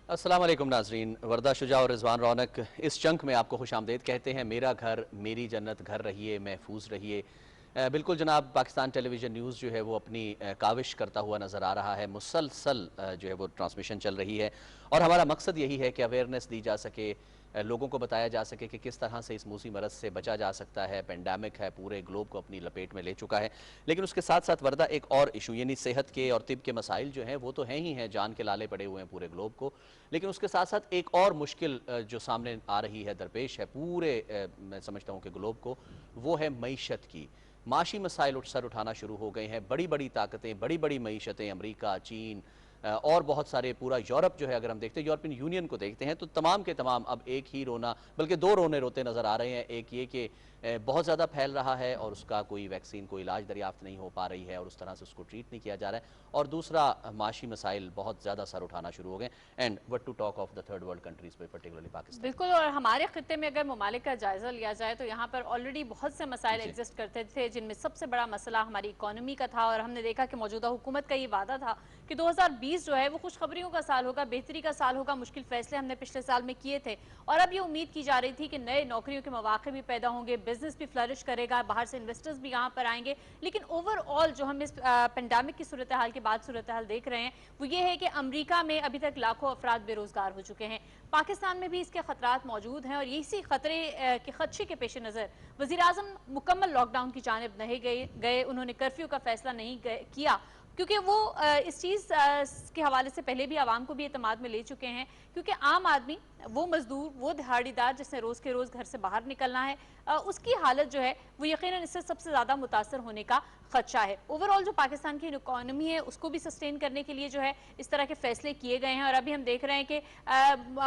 अस्सलाम वालेकुम नाजरीन। वर्दा शुजा और रिजवान रौनक इस चंक में आपको खुशामदीद कहते हैं। मेरा घर मेरी जन्नत, घर रहिए महफूज रहिए। बिल्कुल जनाब, पाकिस्तान टेलीविज़न न्यूज़ जो है वो अपनी काविश करता हुआ नज़र आ रहा है। मुसलसल जो है वो ट्रांसमिशन चल रही है और हमारा मकसद यही है कि अवेयरनेस दी जा सके, लोगों को बताया जा सके कि किस तरह से इस मूसी मरज़ से बचा जा सकता है। पेंडेमिक है, पूरे ग्लोब को अपनी लपेट में ले चुका है। लेकिन उसके साथ साथ वर्दा एक और इशू यानी सेहत के और तिब के मसाइल जो हैं वो तो हैं ही हैं, जान के लाले पड़े हुए हैं पूरे ग्लोब को। लेकिन उसके साथ साथ एक और मुश्किल जो सामने आ रही है, दरपेश है पूरे मैं समझता हूँ कि ग्लोब को, वो है मईशत की। माशी मसाइल सर उठाना शुरू हो गए हैं। बड़ी बड़ी ताकतें, बड़ी बड़ी मईशतें, अमरीका, चीन और बहुत सारे, पूरा यूरोप जो है, अगर हम देखते हैं यूरोपियन यूनियन को देखते हैं तो तमाम के तमाम अब एक ही रोना, बल्कि दो रोने रोते नज़र आ रहे हैं। एक ये कि बहुत ज़्यादा फैल रहा है और उसका कोई वैक्सीन, कोई इलाज दरियाफ्त नहीं हो पा रही है और उस तरह से उसको ट्रीट नहीं किया जा रहा है, और दूसरा माशी मसाइल बहुत ज़्यादा सर उठाना शुरू हो गए। And what to talk of the third world countries पे, पर्टिकुलरली पाकिस्तान। बिल्कुल, और हमारे खत्ते में अगर ममालिक का जायजा लिया जाए तो यहाँ पर ऑलरेडी बहुत से मसाइल जी एग्जिस्ट करते थे, जिनमें सबसे बड़ा मसला हमारी इकोनॉमी का था। और हमने देखा कि मौजूदा हुकूमत का ये वादा था कि 2020 जो है वो खुशखबरियों का साल होगा, बेहतरी का साल होगा। मुश्किल फैसले हमने पिछले साल में किए थे और अब ये उम्मीद की जा रही थी कि नए नौकरियों के मौके भी पैदा होंगे, बिजनेस भी फ्लरिश करेगा, बाहर से इन्वेस्टर्स भी यहाँ पर आएंगे। लेकिन ओवरऑल जो हम इस पेंडेमिक की सूरत हाल के बाद सूरत हाल देख रहे हैं वो ये है कि अमरीका में अभी तक लाखों अफराद बेरोजगार हो चुके हैं। पाकिस्तान में भी इसके खतरात मौजूद हैं और इसी खतरे के खदशे के पेश नज़र वज़ीर आज़म मुकम्मल लॉकडाउन की जानिब नहीं गए। उन्होंने कर्फ्यू का फैसला नहीं किया क्योंकि वो इस चीज़ के हवाले से पहले भी आवाम को भी एतमाद में ले चुके हैं। क्योंकि आम आदमी, वो मजदूर, वो दिहाड़ीदार जिसने रोज़ के रोज़ घर से बाहर निकलना है, उसकी हालत जो है वो यकीनन इससे सबसे ज़्यादा मुतासर होने का खदशा है। ओवरऑल जो पाकिस्तान की इकोनॉमी है उसको भी सस्टेन करने के लिए जो है इस तरह के फैसले किए गए हैं। और अभी हम देख रहे हैं कि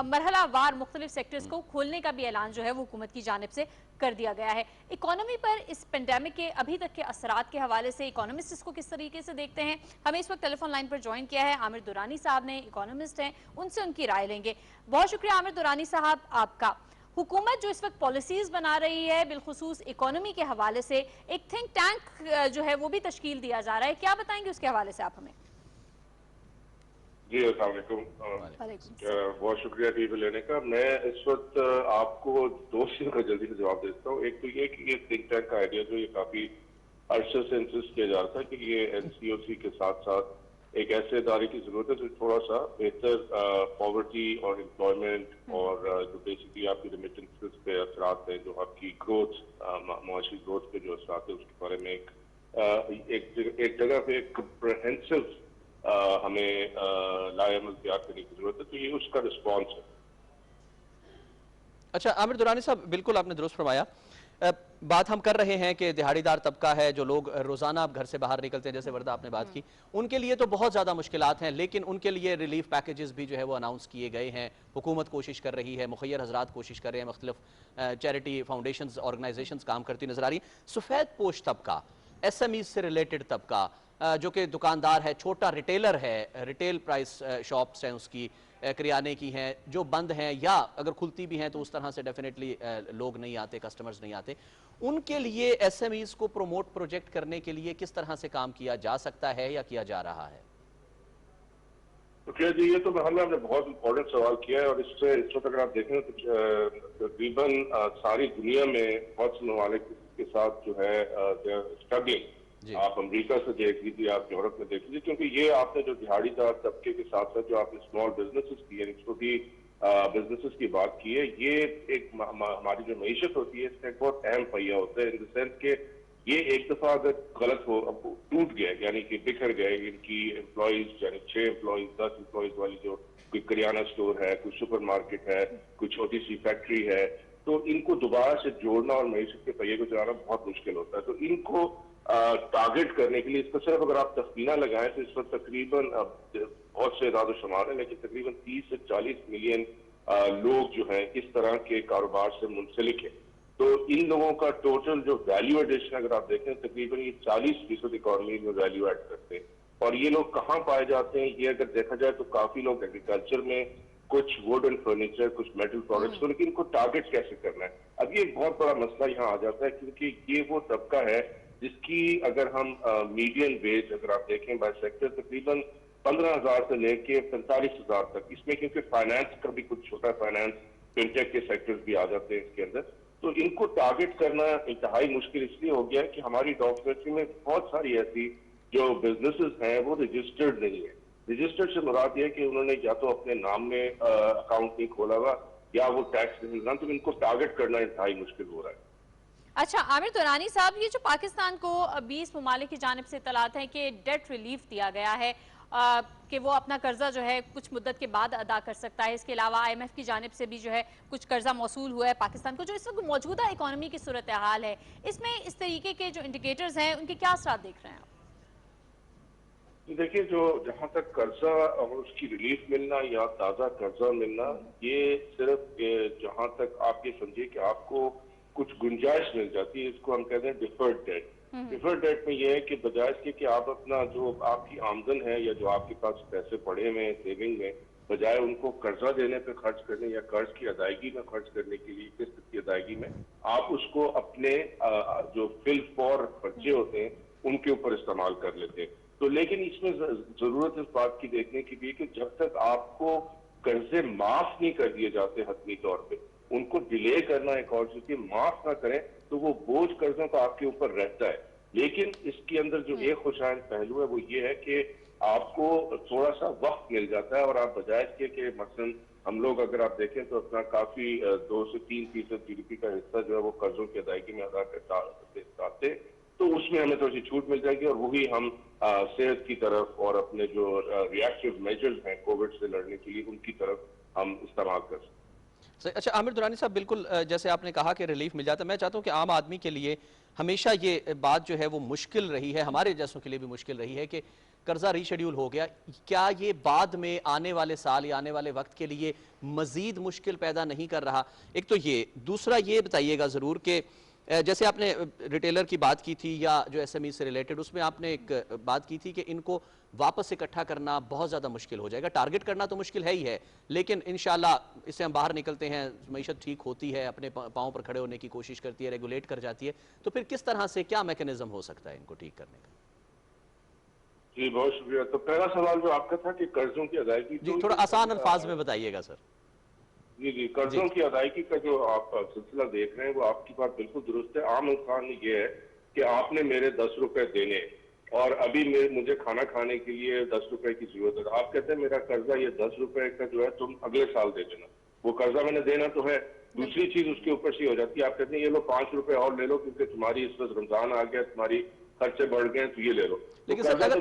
मरहला वार मुख्तलिफ सेक्टर्स को खोलने का भी ऐलान जो है वो हुकूमत की जानिब से कर दिया गया है। इकोनॉमी पर इस पेंडेमिक के अभी तक के असरात के हवाले से इकोनॉमिस्ट इसको किस तरीके से देखते हैं, हमें इस वक्त टेलीफोन लाइन पर ज्वाइन किया है आमिर दुरानी साहब ने, इकोनॉमिस्ट हैं, उनसे उनकी राय लेंगे। बहुत शुक्रिया आमिर दुरानी साहब आपका। हुकूमत जो इस वक्त पॉलिसीज बना रही है बिलखुसूस इकोनॉमी के हवाले से, एक थिंक टैंक जो है वो भी तश्कील दिया जा रहा है, क्या बताएंगे उसके हवाले से आप हमें? जी अस्सलाम वालेकुम। बहुत शुक्रिया टीवी लेने का। मैं इस वक्त आपको दो चीजों का जल्दी से जवाब देता हूँ। एक तो ये कि ये थिंक टैंक का आइडिया जो ये काफी अरसे से इंसिस्ट किया जा रहा था कि ये एनसीओसी के साथ साथ एक ऐसे इदारे की जरूरत है जो थोड़ा सा बेहतर पॉवर्टी और एम्प्लॉयमेंट और जो बेसिकली आपकी रेमिटेंसेस पे असरात है, जो आपकी ग्रोथ, मुआशी ग्रोथ पे जो असरात है, उसके बारे में एक जगह पे एक कम्प्रहेंसिव हमें लाएमल तैयार करने की जरूरत है। तो ये उसका रिस्पॉन्स है। अच्छा आमिर दुरानी साहब, बिल्कुल आपने दुरुस्त फरमाया। बात हम कर रहे हैं कि दिहाड़ीदार तबका है, जो लोग रोजाना घर से बाहर निकलते हैं, जैसे वर्दा आपने बात की, उनके लिए तो बहुत ज्यादा मुश्किलात हैं। लेकिन उनके लिए रिलीफ पैकेजेस भी जो है वो अनाउंस किए गए हैं। हुकूमत कोशिश कर रही है, मुखैर हजरात कोशिश कर रहे हैं, मुख्तलिफ चैरिटी फाउंडेशन ऑर्गेनाइजेशन काम करती नजर आ रही है। सफेद पोश तबका, एसएमई से रिलेटेड तबका, जो कि दुकानदार है, छोटा रिटेलर है, रिटेल प्राइस शॉप्स हैं उसकी, करियाने की हैं, जो बंद हैं या अगर खुलती भी हैं तो उस तरह से डेफिनेटली लोग नहीं आते, कस्टमर्स नहीं आते, उनके लिए एसएमईज को प्रमोट प्रोजेक्ट करने के लिए किस तरह से काम किया जा सकता है या किया जा रहा है? तो क्या जी, ये तो हमने बहुत इंपॉर्टेंट सवाल किया है और इससे इस वक्त अगर आप देखें तो तकरीबन सारी दुनिया में बहुत से ममालिक के साथ जो है स्ट्रगलिंग। आप अमेरिका से देख लीजिए, आप यूरोप में देख लीजिए, क्योंकि ये आपने जो दिहाड़ीदार तबके के साथ साथ जो आपने स्मॉल बिजनेसेस की है, छोटी बिजनेसेस की बात की है, ये एक हमारी जो मीशत होती है इसका एक बहुत अहम पहिया होता है। इन द सेंस के ये एक दफा अगर गलत हो, अब टूट गए, यानी कि बिखर गए, इनकी एम्प्लॉयज यानी 6 एम्प्लॉयज 10 एम्प्लॉयज वाली जो कोई करियाना स्टोर है, कोई सुपर मार्केट है, कोई छोटी सी फैक्ट्री है, तो इनको दोबारा से जोड़ना और मीशत के पहिए को चलाना बहुत मुश्किल होता है। तो इनको टारगेट करने के लिए इसका सिर्फ अगर आप तखमीना लगाएं तो इस वक्त तकरीबन बहुत से इदाद शुमार है, लेकिन तकरीबन 30 से 40 मिलियन लोग जो हैं इस तरह के कारोबार से मुंसलिक है। तो इन लोगों का टोटल जो वैल्यू एडिशन अगर आप देखें तकरीबन ये 40% इकोनॉमी में वैल्यू एड करते हैं। और ये लोग कहाँ पाए जाते हैं, ये अगर देखा जाए तो काफी लोग एग्रीकल्चर में, कुछ वुड एंड फर्नीचर, कुछ मेटल प्रोडक्ट्स, तो लेकिन इनको टारगेट कैसे करना है, अब ये एक बहुत बड़ा मसला यहाँ आ जाता है। क्योंकि ये वो तबका है जिसकी अगर हम मीडियन वेज अगर आप देखें बाय सेक्टर तकरीबन 15,000 से लेके 45,000 तक। इसमें क्योंकि फाइनेंस का भी कुछ छोटा फाइनेंस, फिनटेक के सेक्टर्स भी आ जाते हैं इसके अंदर, तो इनको टारगेट करना इंतहाई मुश्किल इसलिए हो गया है कि हमारी डेमोक्रेसी में बहुत सारी ऐसी जो बिजनेसेस हैं वो रजिस्टर्ड नहीं है। रजिस्टर्ड से मुराद ये है कि उन्होंने या तो अपने नाम में अकाउंट नहीं खोला हुआ या वो टैक्स नहीं भरना, तो इनको टारगेट करना इंतहाई मुश्किल हो रहा है। अच्छा आमिर दुरानी साहब, ये जो पाकिस्तान को 20 ममालिक की जानिब से इतलात है कि डेट रिलीफ दिया गया है कि वो अपना कर्जा जो है कुछ मुद्दत के बाद अदा कर सकता है, इसके अलावा IMF की जानिब से भी जो है कुछ कर्जा मौसूल हुआ है पाकिस्तान को, जो इस वक्त मौजूदा इकोनॉमी की सूरत हाल है, इसमें इस तरीके के जो इंडिकेटर्स हैं उनके क्या असरात देख रहे हैं आप? देखिए, जो जहां तक कर्जा और उसकी रिलीफ मिलना या ताजा कर्जा मिलना, ये सिर्फ जहां तक आप ये समझिए कि आपको कुछ गुंजाइश मिल जाती है, इसको हम कहते हैं डिफर्ड डेट। डिफर्ड डेट में ये है कि बजाय इसके कि आप अपना जो आपकी आमदन है या जो आपके पास पैसे पड़े हुए हैं सेविंग में, बजाय उनको कर्जा देने पे खर्च करने या कर्ज की अदायगी में खर्च करने के लिए, किस्त की अदायगी में, आप उसको अपने जो फिल फॉर खर्चे होते हैं उनके ऊपर इस्तेमाल कर लेते हैं। तो लेकिन इसमें जरूरत इस बात की देखने की भी कि जब तक आपको कर्जे माफ नहीं कर दिए जाते हतमी तौर पे, उनको डिले करना एक और चीज, माफ ना करें तो वो बोझ कर्जों का आपके ऊपर रहता है। लेकिन इसके अंदर जो एक खुशहाल पहलू है वो ये है कि आपको थोड़ा सा वक्त मिल जाता है और आप बजाय इसके कि मसलन हम लोग अगर आप देखें तो अपना काफी 2 से 3% GDP का हिस्सा जो है वो कर्जों की अदायगी में अदा करते, तो उसमें हमें थोड़ी सी छूट मिल जाएगी और वही हम सेहत की तरफ और अपने जो रिएक्टिव मेजर्स हैं कोविड से लड़ने के लिए उनकी तरफ हम इस्तेमाल कर सकते हैं। अच्छा आमिर दुरानी साहब, बिल्कुल जैसे आपने कहा कि रिलीफ मिल जाता है, मैं चाहता हूं कि आम आदमी के लिए हमेशा ये बात जो है वो मुश्किल रही है, हमारे जैसों के लिए भी मुश्किल रही है कि कर्जा रीशेड्यूल हो गया, क्या ये बाद में आने वाले साल या आने वाले वक्त के लिए मजीद मुश्किल पैदा नहीं कर रहा? एक तो ये, दूसरा ये बताइएगा जरूर कि जैसे आपने रिटेलर की बात की थी या जो SME से रिलेटेड, उसमें आपने एक बात की थी कि इनको वापस इकट्ठा करना बहुत ज़्यादा मुश्किल हो जाएगा। टारगेट करना तो मुश्किल है ही है, लेकिन इंशाल्लाह इससे हम बाहर निकलते हैं, मईशत ठीक होती है, अपने पाँव पर खड़े होने की कोशिश करती है, रेगुलेट कर जाती है, तो फिर किस तरह से क्या मैकेनिज्म हो सकता है इनको ठीक करने का? जी बहुत शुक्रिया। तो पहला सवाल जो आपका था कि कर्जों की अदायगी, जी थोड़ा आसान अल्फाज में बताइएगा सर। जी कर्जों की अदायगी का जो आप सिलसिला देख रहे हैं वो आपकी बात बिल्कुल दुरुस्त है। आम इंसान ये है कि आपने मेरे 10 रुपए देने और अभी मुझे खाना खाने के लिए 10 रुपए की जरूरत है, आप कहते हैं मेरा कर्जा ये 10 रुपए का जो है तुम अगले साल दे देना, वो कर्जा मैंने देना तो है। दूसरी चीज उसके ऊपर से हो जाती है, आप कहते हैं ये लो 5 रुपए और ले लो क्योंकि तुम्हारी इस वक्त रमजान आ गया, तुम्हारी खर्चे बढ़ गए तो ये ले लो। लेकिन सर अगर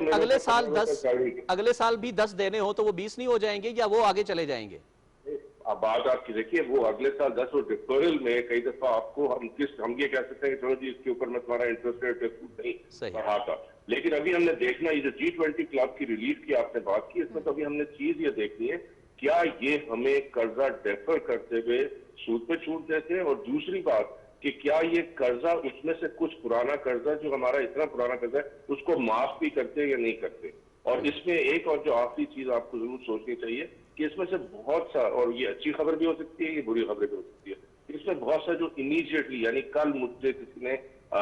अगले साल भी 10 देने हो तो वो 20 नहीं हो जाएंगे या वो आगे चले जाएंगे? अब बात आपकी देखिए, वो अगले साल 10 और डिफरल में कई दफा आपको हम ये कह सकते हैं कि चलो जी इसके ऊपर मैं तुम्हारा इंटरेस्ट रेट नहीं बढ़ाता, लेकिन अभी हमने देखना ये जो G20 क्लब की रिलीफ की आपने बात की, इसमें तो अभी हमने चीज ये देखनी है क्या ये हमें कर्जा डेफर करते हुए सूद पे छूट देते हैं, और दूसरी बात कि क्या ये कर्जा उसमें से कुछ पुराना कर्जा जो हमारा इतना पुराना कर्जा है उसको माफ भी करते हैं या नहीं करते। और इसमें एक और जो आखिरी चीज आपको जरूर सोचनी चाहिए कि इसमें से बहुत सा, और ये अच्छी खबर भी हो सकती है, ये बुरी खबर भी हो सकती है, इसमें बहुत सा जो इमीडिएटली यानी कल मुझसे किसी ने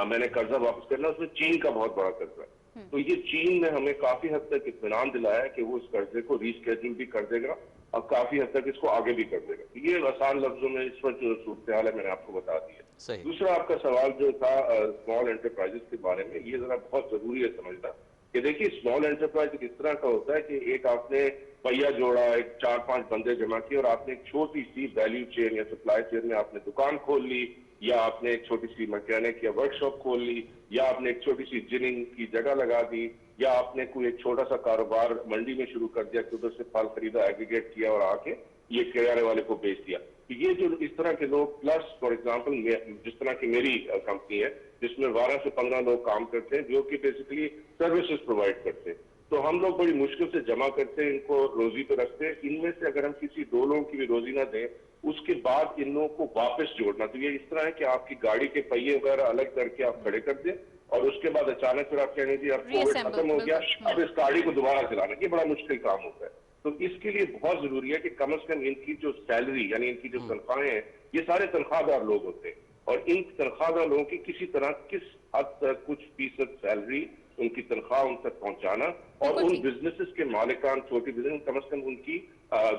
मैंने कर्जा वापस करना, उसमें चीन का बहुत बड़ा कर्जा है, तो ये चीन ने हमें काफी हद तक इत्मीनान दिलाया है कि वो इस कर्जे को रीस्केड्यूल भी कर देगा और काफी हद तक इसको आगे भी कर देगा। ये आसान लफ्जों में इस वक्त जो सूरत हाल है मैंने आपको बता दी है। दूसरा आपका सवाल जो था स्मॉल एंटरप्राइजेस के बारे में, ये जरा बहुत जरूरी है समझना कि देखिए स्मॉल एंटरप्राइज किस तरह का होता है कि एक आपने पहिया जोड़ा, एक 4-5 बंदे जमा किए और आपने एक छोटी सी वैल्यू चेन या सप्लाई चेन में आपने दुकान खोल ली, या आपने एक छोटी सी मैकेनिक या वर्कशॉप खोल ली, या आपने एक छोटी सी जिनिंग की जगह लगा दी, या आपने कोई एक छोटा सा कारोबार मंडी में शुरू कर दिया कि उधर से फल खरीदा, एग्रीगेट किया और आके ये किराने वाले को बेच दिया। तो ये जो इस तरह के लोग, प्लस फॉर एग्जांपल जिस तरह की मेरी कंपनी है जिसमें 12 से 15 लोग काम करते हैं जो कि बेसिकली सर्विसेज प्रोवाइड करते हैं, तो हम लोग बड़ी मुश्किल से जमा करते हैं, इनको रोजी पे रखते हैं। इनमें से अगर हम किसी 2 लोगों की भी रोजी ना दें उसके बाद इन लोगों को वापस जोड़ना, तो ये इस तरह है कि आपकी गाड़ी के पहिए वगैरह अलग करके आप खड़े कर दें और उसके बाद अचानक फिर आप कहेंगे जी अब कोविड खत्म हो गया, अब इस गाड़ी को दोबारा चलाना, ये बड़ा मुश्किल काम होता है। तो इसके लिए बहुत जरूरी है कि कम से कम इनकी जो सैलरी यानी इनकी जो तनख्वाहें हैं, ये सारे तनख्वाहदार लोग होते हैं और इन तनख्वाहदार लोगों की किसी तरह किस हद तक कुछ फीसद सैलरी उनकी तनख्वाह उन तक पहुंचाना और उन बिजनेसेस के मालिकान, छोटी बिजनेस, कम से कम उनकी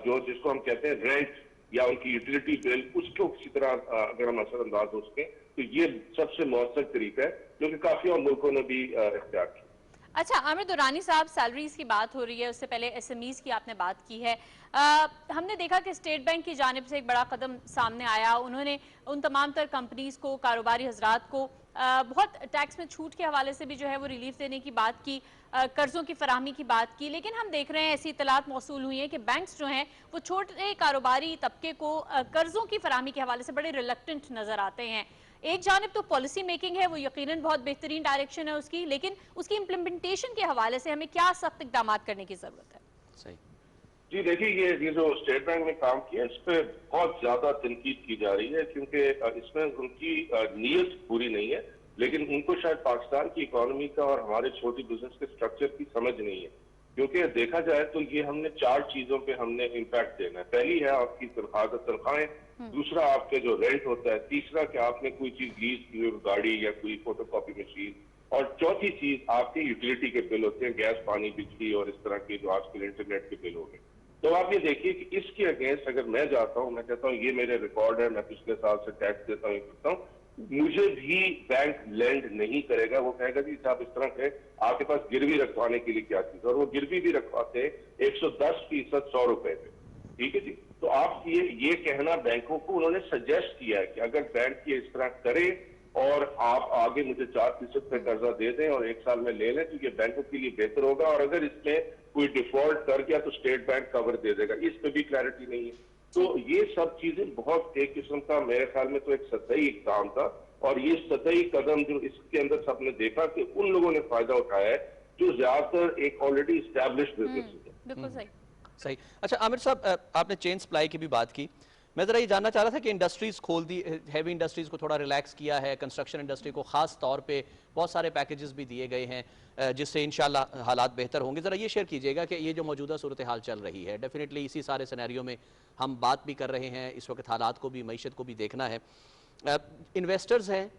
जो जिसको हम कहते हैं रेंट या उनकी यूटिलिटी बिल, उसको किसी तरह अगर हम असरअंदाज हो सके तो ये सबसे मौसर तरीका है जो कि काफी और मुल्कों ने भी इख्तियार किया। अच्छा आमिर दुरानी साहब, सैलरीज की बात हो रही है, उससे पहले एसएमईज की आपने बात की है। हमने देखा कि स्टेट बैंक की जानिब से एक बड़ा कदम सामने आया, उन्होंने उन तमाम तर कंपनीज को, कारोबारी हजरात को बहुत टैक्स में छूट के हवाले से भी जो है वो रिलीफ देने की बात की, कर्जों की फराहमी की बात की। लेकिन हम देख रहे हैं, ऐसी इतलात मौसूल हुई है कि बैंक्स जो हैं वो छोटे कारोबारी तबके को कर्जों की फराहमी के हवाले से बड़े रिलक्टेंट नजर आते हैं। एक जानिब तो पॉलिसी मेकिंग है, वो यकीनन बहुत बेहतरीन डायरेक्शन है उसकी, लेकिन उसकी इम्प्लीमेंटेशन के हवाले से हमें क्या सख्त इकदाम करने की जरूरत है? सही जी देखिए, ये जो स्टेट बैंक ने काम किया इस पर बहुत ज्यादा तनकीद की जा रही है क्योंकि इसमें उनकी नीयत पूरी नहीं है, लेकिन उनको शायद पाकिस्तान की इकोनॉमी का और हमारे छोटी बिजनेस के स्ट्रक्चर की समझ नहीं है। क्योंकि देखा जाए तो ये हमने 4 चीजों पे हमने इम्पैक्ट देना है। पहली है आपकी तनख्वाहें, दूसरा आपके जो रेंट होता है, तीसरा कि आपने कोई चीज लीज की हुई गाड़ी या कोई फोटोकॉपी मशीन, और चौथी चीज आपके यूटिलिटी के बिल होते हैं, गैस, पानी, बिजली और इस तरह के जो आजकल इंटरनेट के बिल हो गए। तो आप ये देखिए कि इसके अगेंस्ट अगर मैं जाता हूँ, मैं कहता हूँ ये मेरे रिकॉर्ड है, मैं पिछले साल से टैक्स देता हूँ, करता हूँ, मुझे भी बैंक लेंड नहीं करेगा। वो कहेगा कि साहब इस तरह के आपके पास गिरवी रखवाने के लिए क्या चीज, और वो गिरवी भी रखवाते हैं 110% 100 रुपए पे। ठीक है जी। तो आप ये कहना बैंकों को उन्होंने सजेस्ट किया है कि अगर बैंक ये इस तरह करे और आप आगे मुझे 4% पे कर्जा दे दें और 1 साल में ले लें तो ये बैंकों के लिए बेहतर होगा, और अगर इसमें कोई डिफॉल्ट कर गया तो स्टेट बैंक कवर दे देगा। इस पे भी क्लैरिटी नहीं है। तो ये सब चीजें बहुत एक किस्म का, मेरे ख्याल में तो एक सतही इक़दाम था, और ये सतही कदम जो इसके अंदर सबने देखा कि उन लोगों ने फायदा उठाया है जो ज्यादातर एक ऑलरेडी इस्टेब्लिश्ड बिजनेस है। बिल्कुल सही। सही। अच्छा आमिर साहब, आपने चेन सप्लाई की भी बात की, मैं जरा ये जानना चाह रहा था कि इंडस्ट्रीज खोल दी, हैवी इंडस्ट्रीज को थोड़ा रिलैक्स किया है, कंस्ट्रक्शन इंडस्ट्री को खास तौर पे बहुत सारे पैकेजेस भी दिए गए हैं जिससे इंशाल्लाह हालात बेहतर होंगे। ज़रा ये शेयर कीजिएगा कि ये जो मौजूदा सूरत हाल चल रही है, डेफिनेटली इसी सारे सिनेरियो में हम बात भी कर रहे हैं, इस वक्त हालात को भी, मईशत को भी देखना है। इन्वेस्टर्स हैं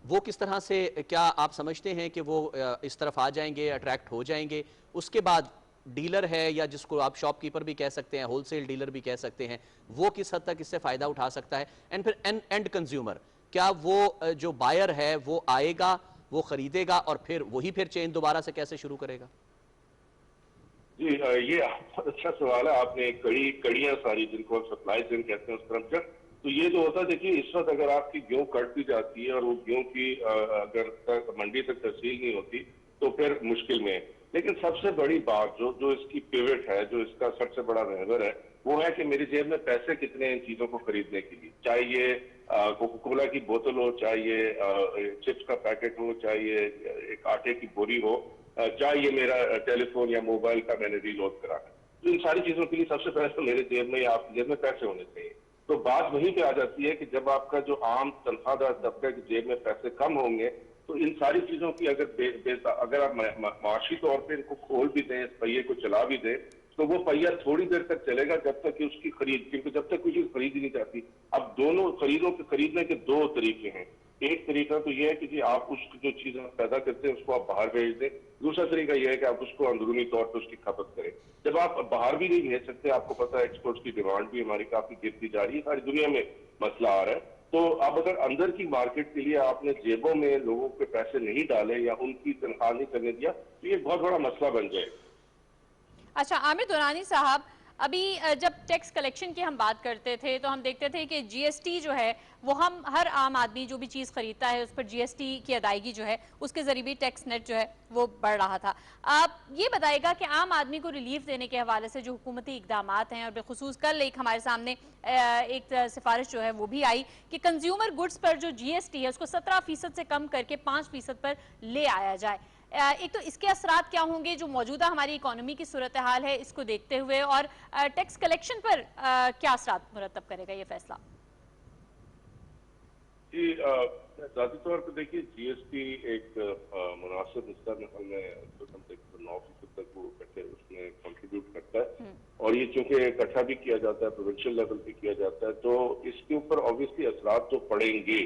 वो किस तरह से, क्या आप समझते हैं कि वो इस तरफ आ जाएंगे, अट्रैक्ट हो जाएंगे? उसके बाद डीलर है, या जिसको आप शॉपकीपर भी कह सकते हैं, होलसेल डीलर भी कह सकते हैं, वो किस हद तक इससे फायदा उठा सकता है? एंड फिर एंड कंज्यूमर, क्या वो जो बायर है वो आएगा, वो खरीदेगा और फिर वही फिर चेन दोबारा से कैसे शुरू करेगा? जी ये बहुत अच्छा सवाल है। आपने कड़ियां सारी जिनको सप्लाई चेन कहते हैं उस तरफ से, तो ये जो होता है, देखिए इस वक्त अगर आपकी गेहूं कट भी जाती है और वो गेहूं की अगर मंडी तक तहसील नहीं होती तो फिर मुश्किल में है। लेकिन सबसे बड़ी बात जो इसकी पिवट है, जो इसका सबसे बड़ा रहबर है, वो है कि मेरी जेब में पैसे कितने हैं इन चीजों को खरीदने के लिए। चाहे ये कोका कोला की बोतल हो, चाहे ये चिप्स का पैकेट हो, चाहे ये एक आटे की बोरी हो, चाहे ये मेरा टेलीफोन या मोबाइल का मैंने रीलोड कराना। तो इन सारी चीजों के लिए सबसे पहले तो मेरे जेब में या आपकी जेब में पैसे होने चाहिए। तो बात वहीं पे आ जाती है कि जब आपका जो आम तनख्वाहदार तबके की जेब में पैसे कम होंगे तो इन सारी चीजों की अगर आप माशी तौर पे इनको खोल भी दें, इस पहिए को चला भी दें, तो वो पहिया थोड़ी देर तक चलेगा जब तक कि उसकी खरीद, क्योंकि जब तक कोई चीज खरीद ही नहीं जाती। अब दोनों खरीदने के 2 तरीके हैं। एक तरीका तो ये है कि जी आप उसकी जो चीज पैदा करते हैं उसको आप बाहर भेज दें। दूसरा तरीका यह है कि आप उसको अंदरूनी तौर पर उसकी खपत करें। जब आप बाहर भी नहीं भेज सकते, आपको पता है एक्सपोर्ट्स की डिमांड भी हमारी काफी गिरती जा रही है, सारी दुनिया में मसला आ रहा है। तो अब अगर अंदर की मार्केट के लिए आपने जेबों में लोगों के पैसे नहीं डाले या उनकी तनख्वाह नहीं करने दिया तो ये बहुत बड़ा मसला बन जाएगा। अच्छा आमिर दुरानी साहब, अभी जब टैक्स कलेक्शन की हम बात करते थे तो हम देखते थे कि जीएसटी जो है वो हम हर आम आदमी जो भी चीज़ खरीदता है उस पर जीएसटी की अदायगी जो है उसके जरिए भी टैक्स नेट जो है वो बढ़ रहा था। आप ये बताइएगा कि आम आदमी को रिलीफ देने के हवाले से जो हुकूमती इकदाम हैं, और बिलखुसूस कल एक हमारे सामने एक सिफारिश जो है वो भी आई कि कंज्यूमर गुड्स पर जो जीएसटी है उसको 17% से कम करके 5% पर ले आया जाए। एक तो इसके असरात क्या होंगे जो मौजूदा हमारी इकोनॉमी की सूरत हाल है इसको देखते हुए, और टैक्स कलेक्शन पर क्या असरात मुरतब करेगा ये फैसला? जी जाती तौर पर देखिए जीएसटी एक मुनासिब हिस्सा में 9% तक वो उसमें कंट्रीब्यूट करता है, और ये चूंकि इकट्ठा भी किया जाता है, प्रोविंशियल लेवल पे किया जाता है, तो इसके ऊपर ऑब्वियसली असरात तो पड़ेंगे।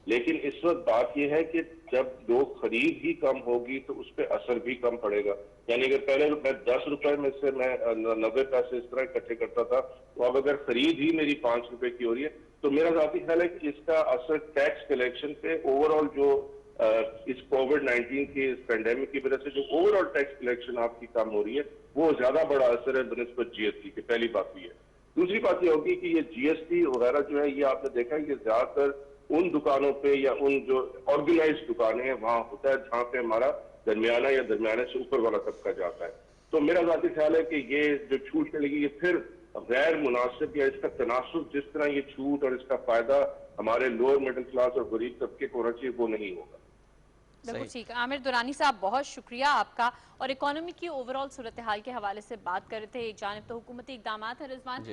लेकिन इस वक्त बात यह है कि जब लोग खरीद ही कम होगी तो उस पर असर भी कम पड़ेगा। यानी अगर पहले मैं 10 रुपए में से मैं 90 पैसे इस तरह इकट्ठे करता था, तो अब अगर खरीद ही मेरी 5 रुपए की हो रही है, तो मेरा जाती ख्याल है कि इसका असर टैक्स कलेक्शन पे ओवरऑल जो इस कोविड-19 की इस पेंडेमिक की वजह से जो ओवरऑल टैक्स कलेक्शन आपकी कम हो रही है, वो ज्यादा बड़ा असर है बनिस्बत जीएसटी के। पहली बात ये है। दूसरी बात ये होगी कि ये जीएसटी वगैरह जो है, ये आपने देखा है कि ज्यादातर उन दुकानों पे या उन जो ऑर्गेनाइज दुकानें हैं वहां होता है जहां पे हमारा दरमियाना या दरमियाने से ऊपर वाला तबका जाता है। तो मेरा जाती ख्याल है कि ये जो छूट मिलेगी ये फिर गैर मुनासिब या इसका तनासुब जिस तरह ये छूट और इसका फायदा हमारे लोअर मिडिल क्लास और गरीब तबके को होना चाहिए, वो नहीं होगा। बिल्कुल ठीक। आमिर दुरानी साहब, बहुत शुक्रिया आपका। और इकोनॉमी की ओवरऑल सूरत हाल के हवाले से बात कर रहे थे। एक जानिब तो हुकूमती इकदाम है रिजवान,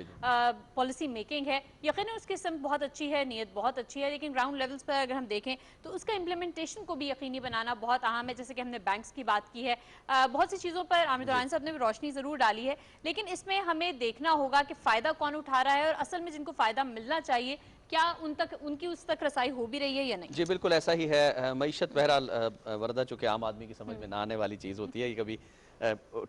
पॉलिसी मेकिंग है, यकीनन उसकी सिमत बहुत अच्छी है, नीयत बहुत अच्छी है, लेकिन ग्राउंड लेवल्स पर अगर हम देखें तो उसका इम्प्लीमेंटेशन को भी यकीनी बनाना बहुत अहम है। जैसे कि हमने बैंक्स की बात की है, बहुत सी चीज़ों पर आमिर दुरानी साहब ने भी रोशनी ज़रूर डाली है, लेकिन इसमें हमें देखना होगा कि फ़ायदा कौन उठा रहा है और असल में जिनको फ़ायदा मिलना चाहिए क्या उनकी उस तक रसाई हो भी रही है या नहीं। जी बिल्कुल ऐसा ही है। मईशत बहरहाल वरदा चूंकि आम आदमी की समझ में ना आने वाली चीज़ होती है, ये कभी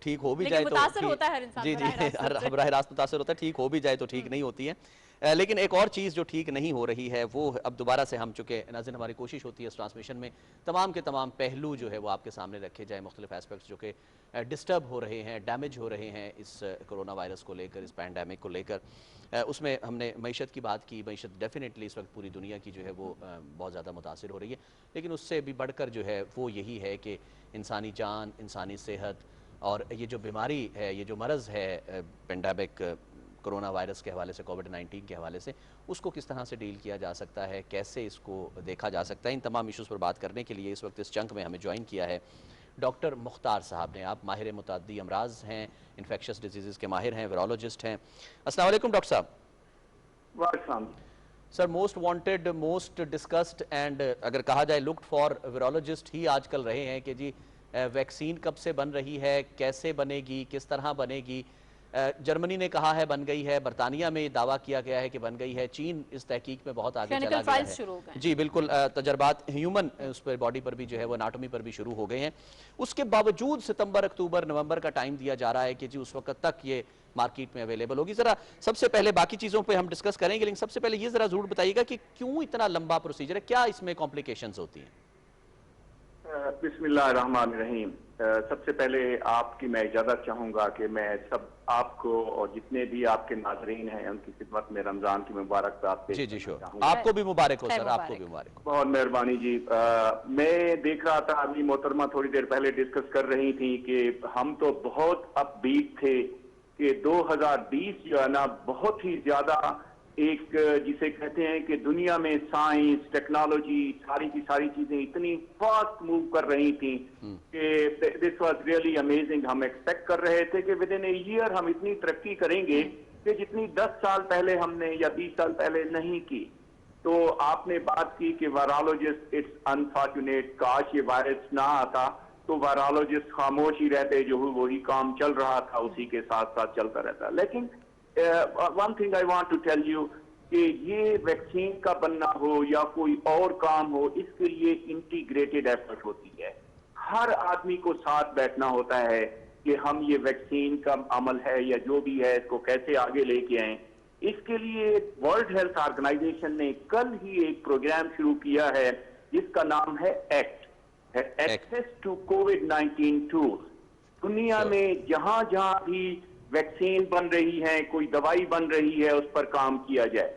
ठीक हो भी जाए तो होता है हर इंसान, जी जी बराह रास्त मुतासर होता है, ठीक हो भी जाए तो ठीक नहीं होती है। लेकिन एक और चीज़ जो ठीक नहीं हो रही है वो अब दोबारा से हम चुके नाज़रीन, हमारी कोशिश होती है इस ट्रांसमिशन में तमाम के तमाम पहलू जो है वो आपके सामने रखे जाए, मुख्तलिफ एस्पेक्ट्स जो कि डिस्टर्ब हो रहे हैं, डैमेज हो रहे हैं इस कोरोना वायरस को लेकर, इस पैंडेमिक को लेकर। उसमें हमने मईशत की बात की। मईशत डेफिनेटली इस वक्त पूरी दुनिया की जो है वो बहुत ज़्यादा मुतासिर हो रही है, लेकिन उससे भी बढ़कर जो है वो यही है कि इंसानी जान, इंसानी सेहत और ये जो बीमारी है, ये जो मरज़ है पेंडेमिक कोरोना वायरस के हवाले से, कोविड-19 के हवाले से, उसको किस तरह से डील किया जा सकता है, कैसे इसको देखा जा सकता है, इन तमाम इशूज़ पर बात करने के लिए इस वक्त इस चंक में हमें ज्वाइन किया है डॉक्टर मुख्तार साहब ने। आप माहिर मुतअद्दी अमराज हैं, इन्फेक्शस डिजीज़ के माहिर हैं, वायरोलॉजिस्ट हैं। अस्सलाम वालेकुम डॉक्टर साहब। वालेकुम sir, most wanted, most discussed and अगर कहा जाए लुक्ड फॉर वायरोलॉजिस्ट ही आजकल रहे हैं कि जी वैक्सीन कब से बन रही है, कैसे बनेगी, किस तरह बनेगी। जर्मनी ने कहा है बन गई है, बरतानिया में दावा किया गया है कि बन गई है, चीन इस तहकीक में बहुत आगे चला गया है। जी बिल्कुल, तजर्बात ह्यूमन उस पर बॉडी पर भी जो है वो एनाटॉमी पर भी शुरू हो गए हैं। उसके बावजूद सितंबर, अक्टूबर, नवंबर का टाइम दिया जा रहा है कि जी उस वक्त तक ये मार्केट में अवेलेबल होगी। जरा सबसे पहले बाकी चीज़ों पे हम डिस्कस करेंगे, लेकिन सबसे पहले ये जरा जरूर बताइएगा कि क्यों इतना लंबा प्रोसीजर है, क्या इसमें कॉम्प्लिकेशंस होती हैं? बिस्मिल्लाहिर्रहमानिर्रहीम। सबसे पहले आपकी मैं इजाजत चाहूंगा कि मैं सब आपको और जितने भी आपके नाजरीन हैं उनकी खिदमत में रमजान की मुबारकबाद पेश जी जी आपको भी मुबारक हो सर, आपको भी मुबारक हो। बहुत मेहरबानी जी। मैं देख रहा था अभी मोहतरमा थोड़ी देर पहले डिस्कस कर रही थी कि हम तो बहुत अपबीट थे कि 2020 जो है ना बहुत ही ज्यादा एक जिसे कहते हैं कि दुनिया में साइंस, टेक्नोलॉजी, सारी की सारी चीजें इतनी फास्ट मूव कर रही थी कि दिस वाज रियली अमेजिंग। हम एक्सपेक्ट कर रहे थे कि विद इन ए ईयर हम इतनी तरक्की करेंगे कि जितनी 10 साल पहले हमने या 20 साल पहले नहीं की। तो आपने बात की कि वायरोलॉजिस्ट, इट्स अनफॉर्चुनेट, काश ये वायरस ना आता तो वायरोलॉजिस्ट खामोश ही रहते, जो वही काम चल रहा था उसी के साथ साथ चलता रहता। लेकिन one thing I want to tell you कि ये वैक्सीन का बनना हो या कोई और काम हो, इसके लिए इंटीग्रेटेड एफर्ट होती है। हर आदमी को साथ बैठना होता है कि हम ये वैक्सीन का अमल है या जो भी है इसको कैसे आगे लेके आए। इसके लिए वर्ल्ड हेल्थ ऑर्गेनाइजेशन ने कल ही एक प्रोग्राम शुरू किया है जिसका नाम है एक्सेस टू कोविड-19 टूल्स। दुनिया में जहां जहां भी वैक्सीन बन रही है, कोई दवाई बन रही है, उस पर काम किया जाए।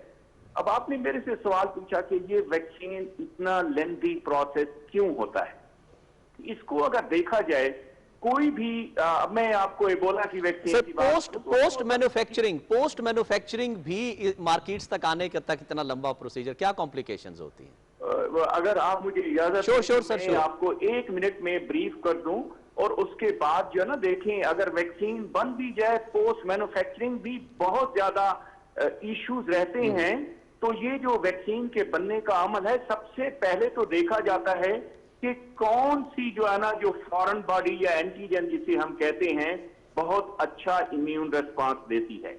अब आपने मेरे से सवाल पूछा कि ये वैक्सीन इतना लेंथी प्रोसेस क्यों होता है। इसको अगर देखा जाए कोई भी मैं आपको एबोला की वैक्सीन की बात पोस्ट मैन्युफैक्चरिंग भी मार्केट्स तक आने के तक इतना लंबा प्रोसीजर, क्या कॉम्प्लिकेशंस होती हैं? अगर आप मुझे इजाजत मैं आपको 1 मिनट में ब्रीफ कर दूं और उसके बाद जो है ना देखें, अगर वैक्सीन बन भी जाए पोस्ट मैन्युफैक्चरिंग भी बहुत ज्यादा इश्यूज रहते हैं। तो ये जो वैक्सीन के बनने का अमल है, सबसे पहले तो देखा जाता है कि कौन सी जो है ना जो फॉरेन बॉडी या एंटीजन जिसे हम कहते हैं बहुत अच्छा इम्यून रिस्पांस देती है।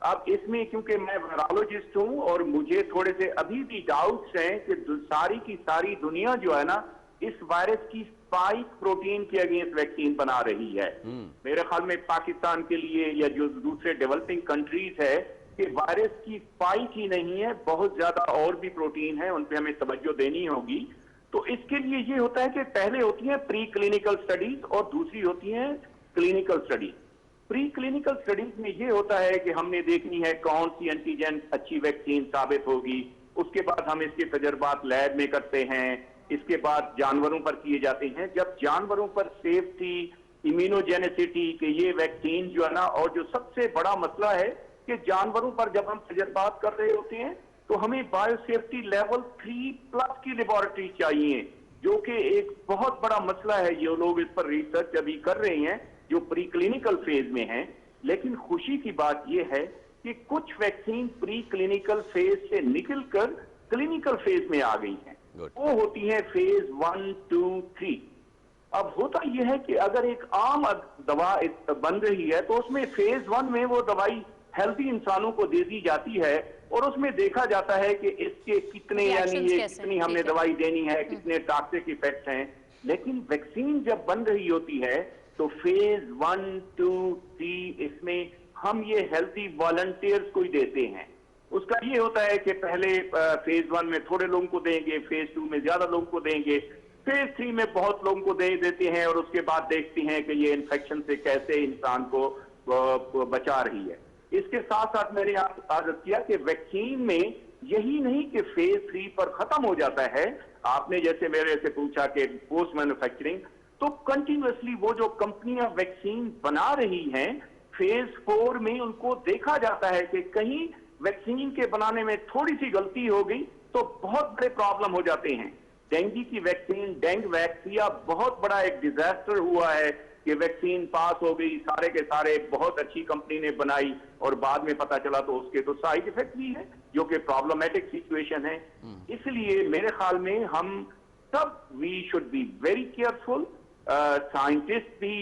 अब इसमें क्योंकि मैं वायरोलॉजिस्ट हूं और मुझे थोड़े से अभी भी डाउट्स हैं कि सारी की सारी दुनिया जो है ना इस वायरस की स्पाइक प्रोटीन के अगेंस्ट वैक्सीन बना रही है। मेरे ख्याल में पाकिस्तान के लिए या जो दूसरे डेवलपिंग कंट्रीज है कि वायरस की स्पाइक ही नहीं है, बहुत ज्यादा और भी प्रोटीन है, उन पे हमें तवज्जो देनी होगी। तो इसके लिए ये होता है कि पहले होती है प्री क्लिनिकल स्टडीज और दूसरी होती है clinical studies. Pre clinical studies में ये होता है कि हमने देखनी है कौन सी एंटीजन अच्छी वैक्सीन साबित होगी, उसके बाद हम इसके तजर्बात लैब में करते हैं, इसके बाद जानवरों पर किए जाते हैं। जब जानवरों पर सेफ्टी, इम्यूनोजेनेसिटी के ये वैक्सीन जो है ना, और जो सबसे बड़ा मसला है कि जानवरों पर जब हम तजर्बात कर रहे होते हैं तो हमें बायोसेफ्टी लेवल 3+ की लेबोरेटरी चाहिए, जो कि एक बहुत बड़ा मसला है। ये लोग इस पर रिसर्च अभी कर रहे हैं जो प्री क्लिनिकल फेज में है। लेकिन खुशी की बात यह है कि कुछ वैक्सीन प्री क्लिनिकल फेज से निकलकर क्लिनिकल फेज में आ गई हैं। वो होती है फेज 1, 2, 3। अब होता यह है कि अगर एक आम दवा बन रही है तो उसमें फेज 1 में वो दवाई हेल्थी इंसानों को दे दी जाती है और उसमें देखा जाता है कि इसके कितने, यानी ये कितनी हमने दवाई देनी है, कितने टॉक्सिक इफेक्ट हैं। लेकिन वैक्सीन जब बन रही होती है तो फेज 1, 2, 3 इसमें हम ये हेल्थी वॉलंटियर्स को ही देते हैं। उसका ये होता है कि पहले फेज 1 में थोड़े लोगों को देंगे, फेज 2 में ज्यादा लोगों को देंगे, फेज 3 में बहुत लोगों को दे देते हैं और उसके बाद देखते हैं कि ये इन्फेक्शन से कैसे इंसान को बचा रही है। इसके साथ साथ मैंने आर्ज किया कि वैक्सीन में यही नहीं कि फेज 3 पर खत्म हो जाता है। आपने जैसे मेरे से पूछा कि पोस्ट मैन्युफैक्चरिंग, तो कंटिन्यूअसली वो जो कंपनियां वैक्सीन बना रही हैं फेज 4 में उनको देखा जाता है कि कहीं वैक्सीन के बनाने में थोड़ी सी गलती हो गई तो बहुत बड़े प्रॉब्लम हो जाते हैं। डेंगू की वैक्सीन, डेंग वैक्सीन, बहुत बड़ा एक डिजास्टर हुआ है कि वैक्सीन पास हो गई, सारे के सारे बहुत अच्छी कंपनी ने बनाई और बाद में पता चला तो उसके तो साइड इफेक्ट भी है, जो कि प्रॉब्लमेटिक सिचुएशन है। इसलिए मेरे ख्याल में हम सब we should be very careful, scientist भी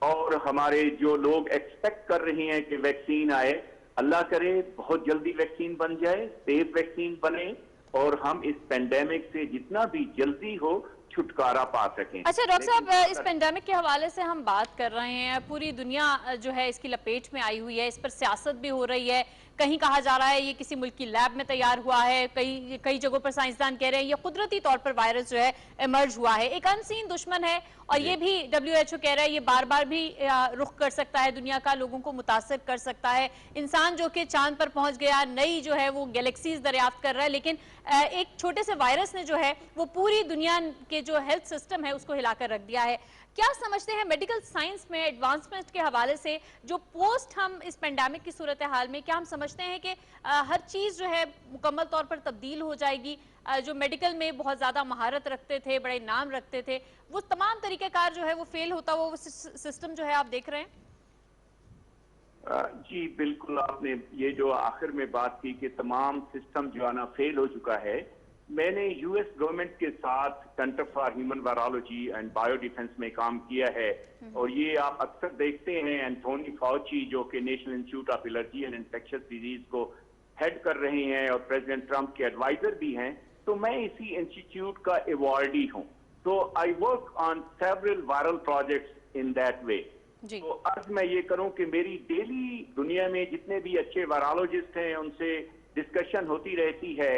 और हमारे जो लोग एक्सपेक्ट कर रहे हैं कि वैक्सीन आए, अल्लाह करे बहुत जल्दी वैक्सीन बन जाए, सेफ वैक्सीन बने और हम इस पेंडेमिक से जितना भी जल्दी हो छुटकारा पा सकें। अच्छा डॉक्टर साहब, इस पेंडेमिक के हवाले से हम बात कर रहे हैं, पूरी दुनिया जो है इसकी लपेट में आई हुई है, इस पर सियासत भी हो रही है। कहीं कहा जा रहा है ये किसी मुल्क की लैब में तैयार हुआ है, कई जगहों पर साइंसदान कह रहे हैं ये कुदरती तौर पर वायरस जो है इमर्ज हुआ है, एक अनसीन दुश्मन है। और ये भी WHO कह रहा है ये बार बार भी रुख कर सकता है दुनिया का, लोगों को मुतासर कर सकता है। इंसान जो कि चांद पर पहुंच गया, नई जो है वो गैलेक्सीज दरियाफ्त कर रहा है, लेकिन एक छोटे से वायरस ने जो है वो पूरी दुनिया के जो हेल्थ सिस्टम है उसको हिलाकर रख दिया है। क्या समझते हैं मेडिकल साइंस में एडवांसमेंट के हवाले से जो पोस्ट हम इस पेंडेमिक की सूरत हाल में, क्या हम समझते हैं कि हर चीज जो है मुकम्मल तौर पर तब्दील हो जाएगी? जो मेडिकल में बहुत ज्यादा महारत रखते थे, बड़े नाम रखते थे, वो तमाम तरीकेकार जो है वो फेल होता हुआ वो सिस्टम जो है आप देख रहे हैं? जी बिल्कुल, आपने ये जो आखिर में बात की कि तमाम सिस्टम जो है ना फेल हो चुका है। मैंने यूएस गवर्नमेंट के साथ centre for human virology and bio defence में काम किया है और ये आप अक्सर देखते हैं एंथोनी फाउची जो कि national institute of allergy and infectious disease को हेड कर रहे हैं और प्रेसिडेंट ट्रंप के एडवाइजर भी हैं। तो मैं इसी इंस्टीट्यूट का अवॉर्डी हूँ, तो I work on several viral projects in that way. तो आज मैं ये करूं कि मेरी डेली दुनिया में जितने भी अच्छे वायरोलॉजिस्ट हैं उनसे डिस्कशन होती रहती है।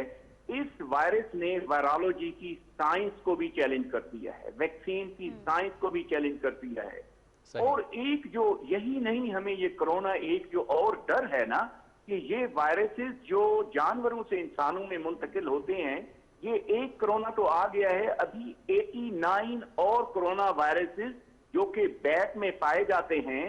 इस वायरस ने वायरोलॉजी की साइंस को भी चैलेंज कर दिया है, वैक्सीन की साइंस को भी चैलेंज कर दिया है। और एक जो यही नहीं, हमें ये कोरोना एक जो और डर है ना कि ये वायरसेस जो जानवरों से इंसानों में मुंतकिल होते हैं, ये एक कोरोना तो आ गया है, अभी 89 और कोरोना वायरसेस जो कि बैट में पाए जाते हैं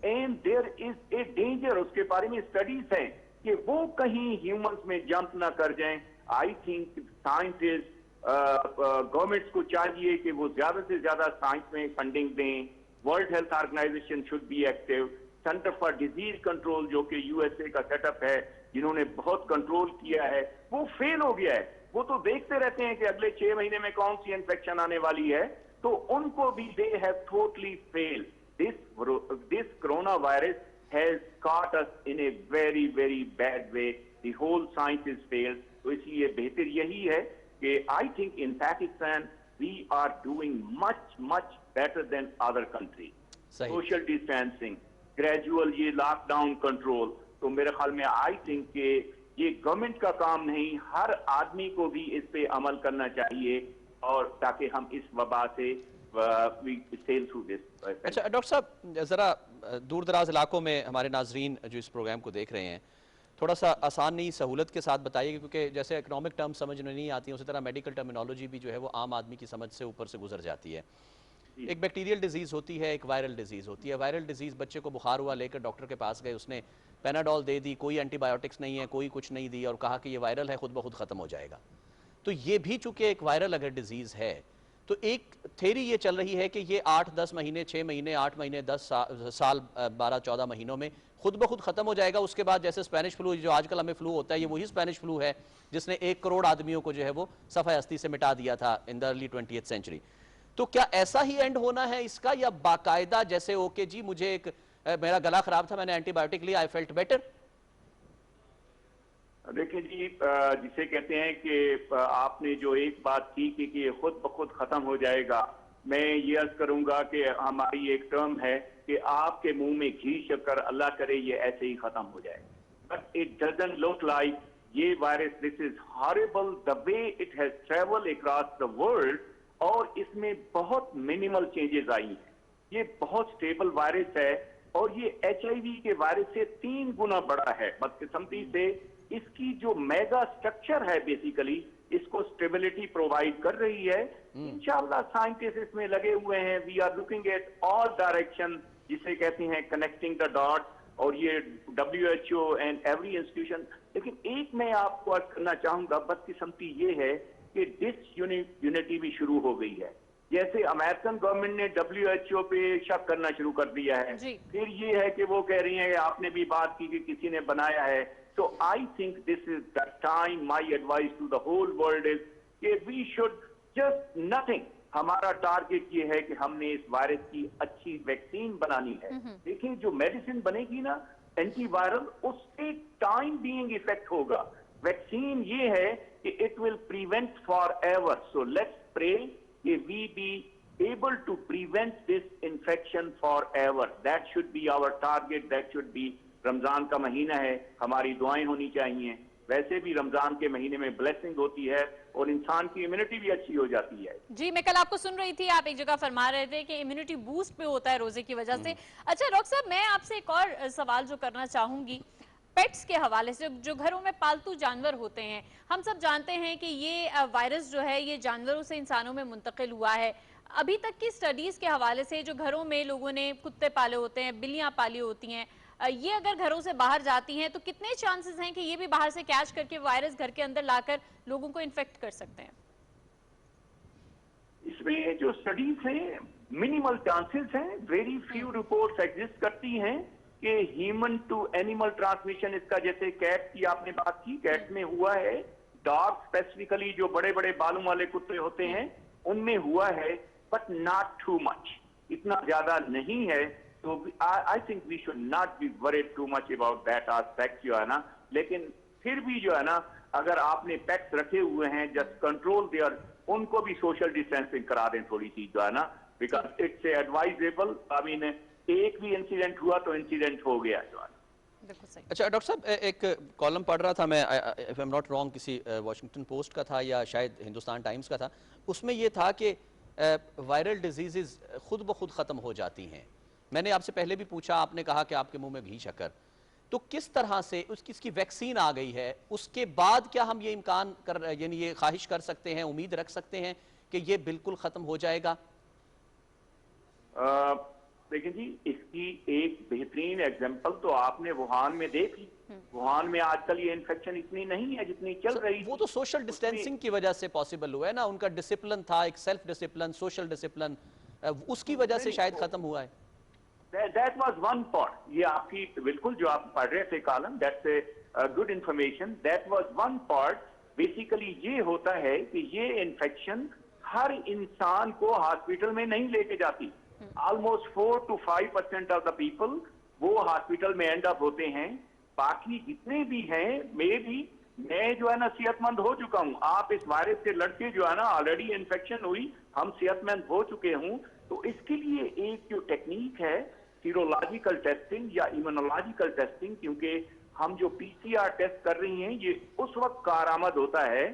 and there is a danger, उसके बारे में स्टडीज हैं कि वो कहीं ह्यूमंस में जंप ना कर जाएं। आई थिंक साइंटिस्ट, गवर्नमेंट्स को चाहिए कि वो ज्यादा से ज्यादा साइंस में फंडिंग दें। World Health Organization should be active. Center for Disease Control जो कि यूएसए का सेटअप है, जिन्होंने बहुत कंट्रोल किया है, वो फेल हो गया है। वो तो देखते रहते हैं कि अगले 6 महीने में कौन सी इन्फेक्शन आने वाली है, तो उनको भी they have totally failed. This corona virus has caught us in a very very bad way. The whole science is failed. तो इसलिए बेहतर यही है कि I think in Pakistan we are doing much better than other countries. सही। Social distancing, gradual ये lockdown control, तो मेरे ख्याल में आई थिंक कि ये गवर्नमेंट का काम नहीं, हर आदमी को भी इस पे अमल करना चाहिए, और ताकि हम इस वबा से सेल थ्रू दिस। अच्छा डॉक्टर साहब, जरा दूर दराज इलाकों में हमारे नाजरीन जो इस प्रोग्राम को देख रहे हैं, थोड़ा सा आसान नहीं सहूलत के साथ बताइए, क्योंकि जैसे इकोनॉमिक टर्म समझ में नहीं आती, उसी तरह मेडिकल टर्मिनोलॉजी भी जो है वो आम आदमी की समझ से ऊपर से गुजर जाती है। एक बैक्टीरियल डिजीज़ होती है, एक वायरल डिजीज़ होती है। वायरल डिजीज़, बच्चे को बुखार हुआ, लेकर डॉक्टर के पास गए, उसने पैनाडोल दे दी, कोई एंटीबायोटिक्स नहीं है, कोई कुछ नहीं दी, और कहा कि ये वायरल है, खुद ब खुद ख़त्म हो जाएगा। तो ये भी चूंकि एक वायरल अगर डिजीज़ है, तो एक थ्योरी ये चल रही है कि ये 8-10 महीने, 6 महीने, 8 महीने, 10 साल, 12-14 महीनों में खुद ब खुद ख़त्म हो जाएगा। उसके बाद जैसे स्पेनिश फ्लू जो आजकल हमें फ्लू होता है, ये वही स्पेनिश फ्लू है जिसने 1 करोड़ आदमियों को जो है वो सफ़े हस्ती से मिटा दिया था in the early 20th century. तो क्या ऐसा ही एंड होना है इसका, या बाकायदा जैसे ओके जी मुझे मेरा गला खराब था, मैंने एंटीबायोटिक लिया, आई फेल्ट बेटर? देखिए जी, जिसे कहते हैं कि आपने जो एक बात की कि ये खुद ब खुद खत्म हो जाएगा, मैं ये अर्ज करूंगा कि हमारी एक टर्म है कि आपके मुंह में घी शक्कर, अल्लाह करे ये ऐसे ही खत्म हो जाए, but it doesn't look like ये virus, this is horrible the way it has travel across the world, और इसमें बहुत मिनिमल चेंजेस आई हैं। ये बहुत स्टेबल वायरस है, और ये HIV के वायरस से 3 गुना बड़ा है बदकिस्मती से। इसकी जो मेगा स्ट्रक्चर है बेसिकली इसको स्टेबिलिटी प्रोवाइड कर रही है। इंशाल्लाह साइंटिस्ट इसमें लगे हुए हैं, we are looking at all direction, जिसे कहते हैं कनेक्टिंग द डॉट, और ये WHO एंड एवरी इंस्टीट्यूशन। लेकिन एक मैं आपको अर्ज करना चाहूंगा, बदकिस्मती ये है कि डिसयूनिटी भी शुरू हो गई है। जैसे अमेरिकन गवर्नमेंट ने WHO पे शक करना शुरू कर दिया है, फिर ये है कि वो कह रही हैं, आपने भी बात की कि किसी ने बनाया है। So I think this is the time, my advice to the whole world is कि we should just nothing। हमारा टारगेट ये है कि हमने इस वायरस की अच्छी वैक्सीन बनानी है। देखिए जो मेडिसिन बनेगी ना एंटीवायरल, उससे टाइम बीइंग इफेक्ट होगा। वैक्सीन ये है कि it will prevent forever. So let's pray कि we be able to prevent this infection forever. That should be our target. That should be। Ramzan का महीना है, हमारी दुआएं होनी चाहिए। वैसे भी रमजान के महीने में ब्लेसिंग होती है और इंसान की इम्यूनिटी भी अच्छी हो जाती है। जी, मैं कल आपको सुन रही थी, आप एक जगह फरमा रहे थे कि इम्यूनिटी बूस्ट पे होता है रोजे की वजह से। अच्छा डॉक्टर साहब, मैं आपसे एक और सवाल जो करना चाहूंगी पेट्स के हवाले से, जो घरों में पालतू जानवर होते हैं, हम सब जानते हैं कि ये वायरस जो है ये जानवरों से इंसानों में मुंतकिल हुआ है। अभी तक की स्टडीज के हवाले से जो घरों में लोगों ने कुत्ते पाले होते हैं, बिल्लियां पाली होती हैं, ये अगर घरों से बाहर जाती हैं तो कितने चांसेस हैं कि ये भी बाहर से कैच करके वायरस घर के अंदर लाकर लोगों को इन्फेक्ट कर सकते हैं? इसमें जो स्टडीज हैं मिनिमल चांसेस हैं, वेरी फ्यू रिपोर्ट्स एग्जिस्ट करती हैं कि ह्यूमन टू एनिमल ट्रांसमिशन इसका, जैसे कैट की आपने बात की, कैट में हुआ है, डॉग स्पेसिफिकली जो बड़े बड़े बालों वाले कुत्ते होते हैं उनमें हुआ है, बट नॉट टू मच, इतना ज्यादा नहीं है। तो I think we should not be worried too much about that aspect जो है ना। लेकिन फिर भी जो है ना, अगर आपने पेट्स रखे हुए हैं, जस्ट कंट्रोल देयर, उनको भी सोशल डिस्टेंसिंग करा दें थोड़ी सी जो है ना, because it's advisable. I mean एक भी इंसिडेंट हुआ तो इंसिडेंट हो गया जो है। अच्छा डॉक्टर साहब, एक कॉलम पढ़ रहा था मैं, if I am not wrong, किसी वॉशिंगटन पोस्ट का था या शायद हिंदुस्तान टाइम्स का था। उसमें यह था कि वायरल डिजीजेज खुद ब खुद ख़त्म हो जाती हैं। मैंने आपसे पहले भी पूछा, आपने कहा कि आपके मुंह में घी शक्कर, तो किस तरह से इसकी वैक्सीन आ गई है, उसके बाद क्या हम ये इम्कान कर, यानी ये ख्वाहिश कर सकते हैं, उम्मीद रख सकते हैं कि ये बिल्कुल ख़त्म हो जाएगा? देखिए जी, इसकी एक बेहतरीन एग्जांपल तो आपने वुहान में देख ली। वुहान में आजकल ये इन्फेक्शन इतनी नहीं है जितनी चल रही। वो तो सोशल डिस्टेंसिंग की वजह से पॉसिबल हुआ है ना, उनका डिसिप्लिन था, एक सेल्फ डिसिप्लिन, सोशल डिसिप्लिन, उसकी वजह से शायद खत्म हुआ है। That was one part। ये आपकी बिल्कुल जो आप पढ़ रहे थे column, that's a good information। That was one part। Basically ये होता है कि ये इन्फेक्शन हर इंसान को हॉस्पिटल में नहीं लेके जाती। Almost 4 to 5% of the people वो हॉस्पिटल में एंड अप होते हैं। बाकी जितने भी हैं मे भी मैं जो है ना सेहतमंद हो चुका हूं, आप इस वायरस से लड़के जो है ना ऑलरेडी इन्फेक्शन हुई, हम सेहतमंद हो चुके हूं। तो इसके लिए एक जो टेक्निक है सीरोलॉजिकल टेस्टिंग या इम्यूनोलॉजिकल टेस्टिंग, क्योंकि हम जो पीसीआर टेस्ट कर रही हैं ये उस वक्त कारआमद होता है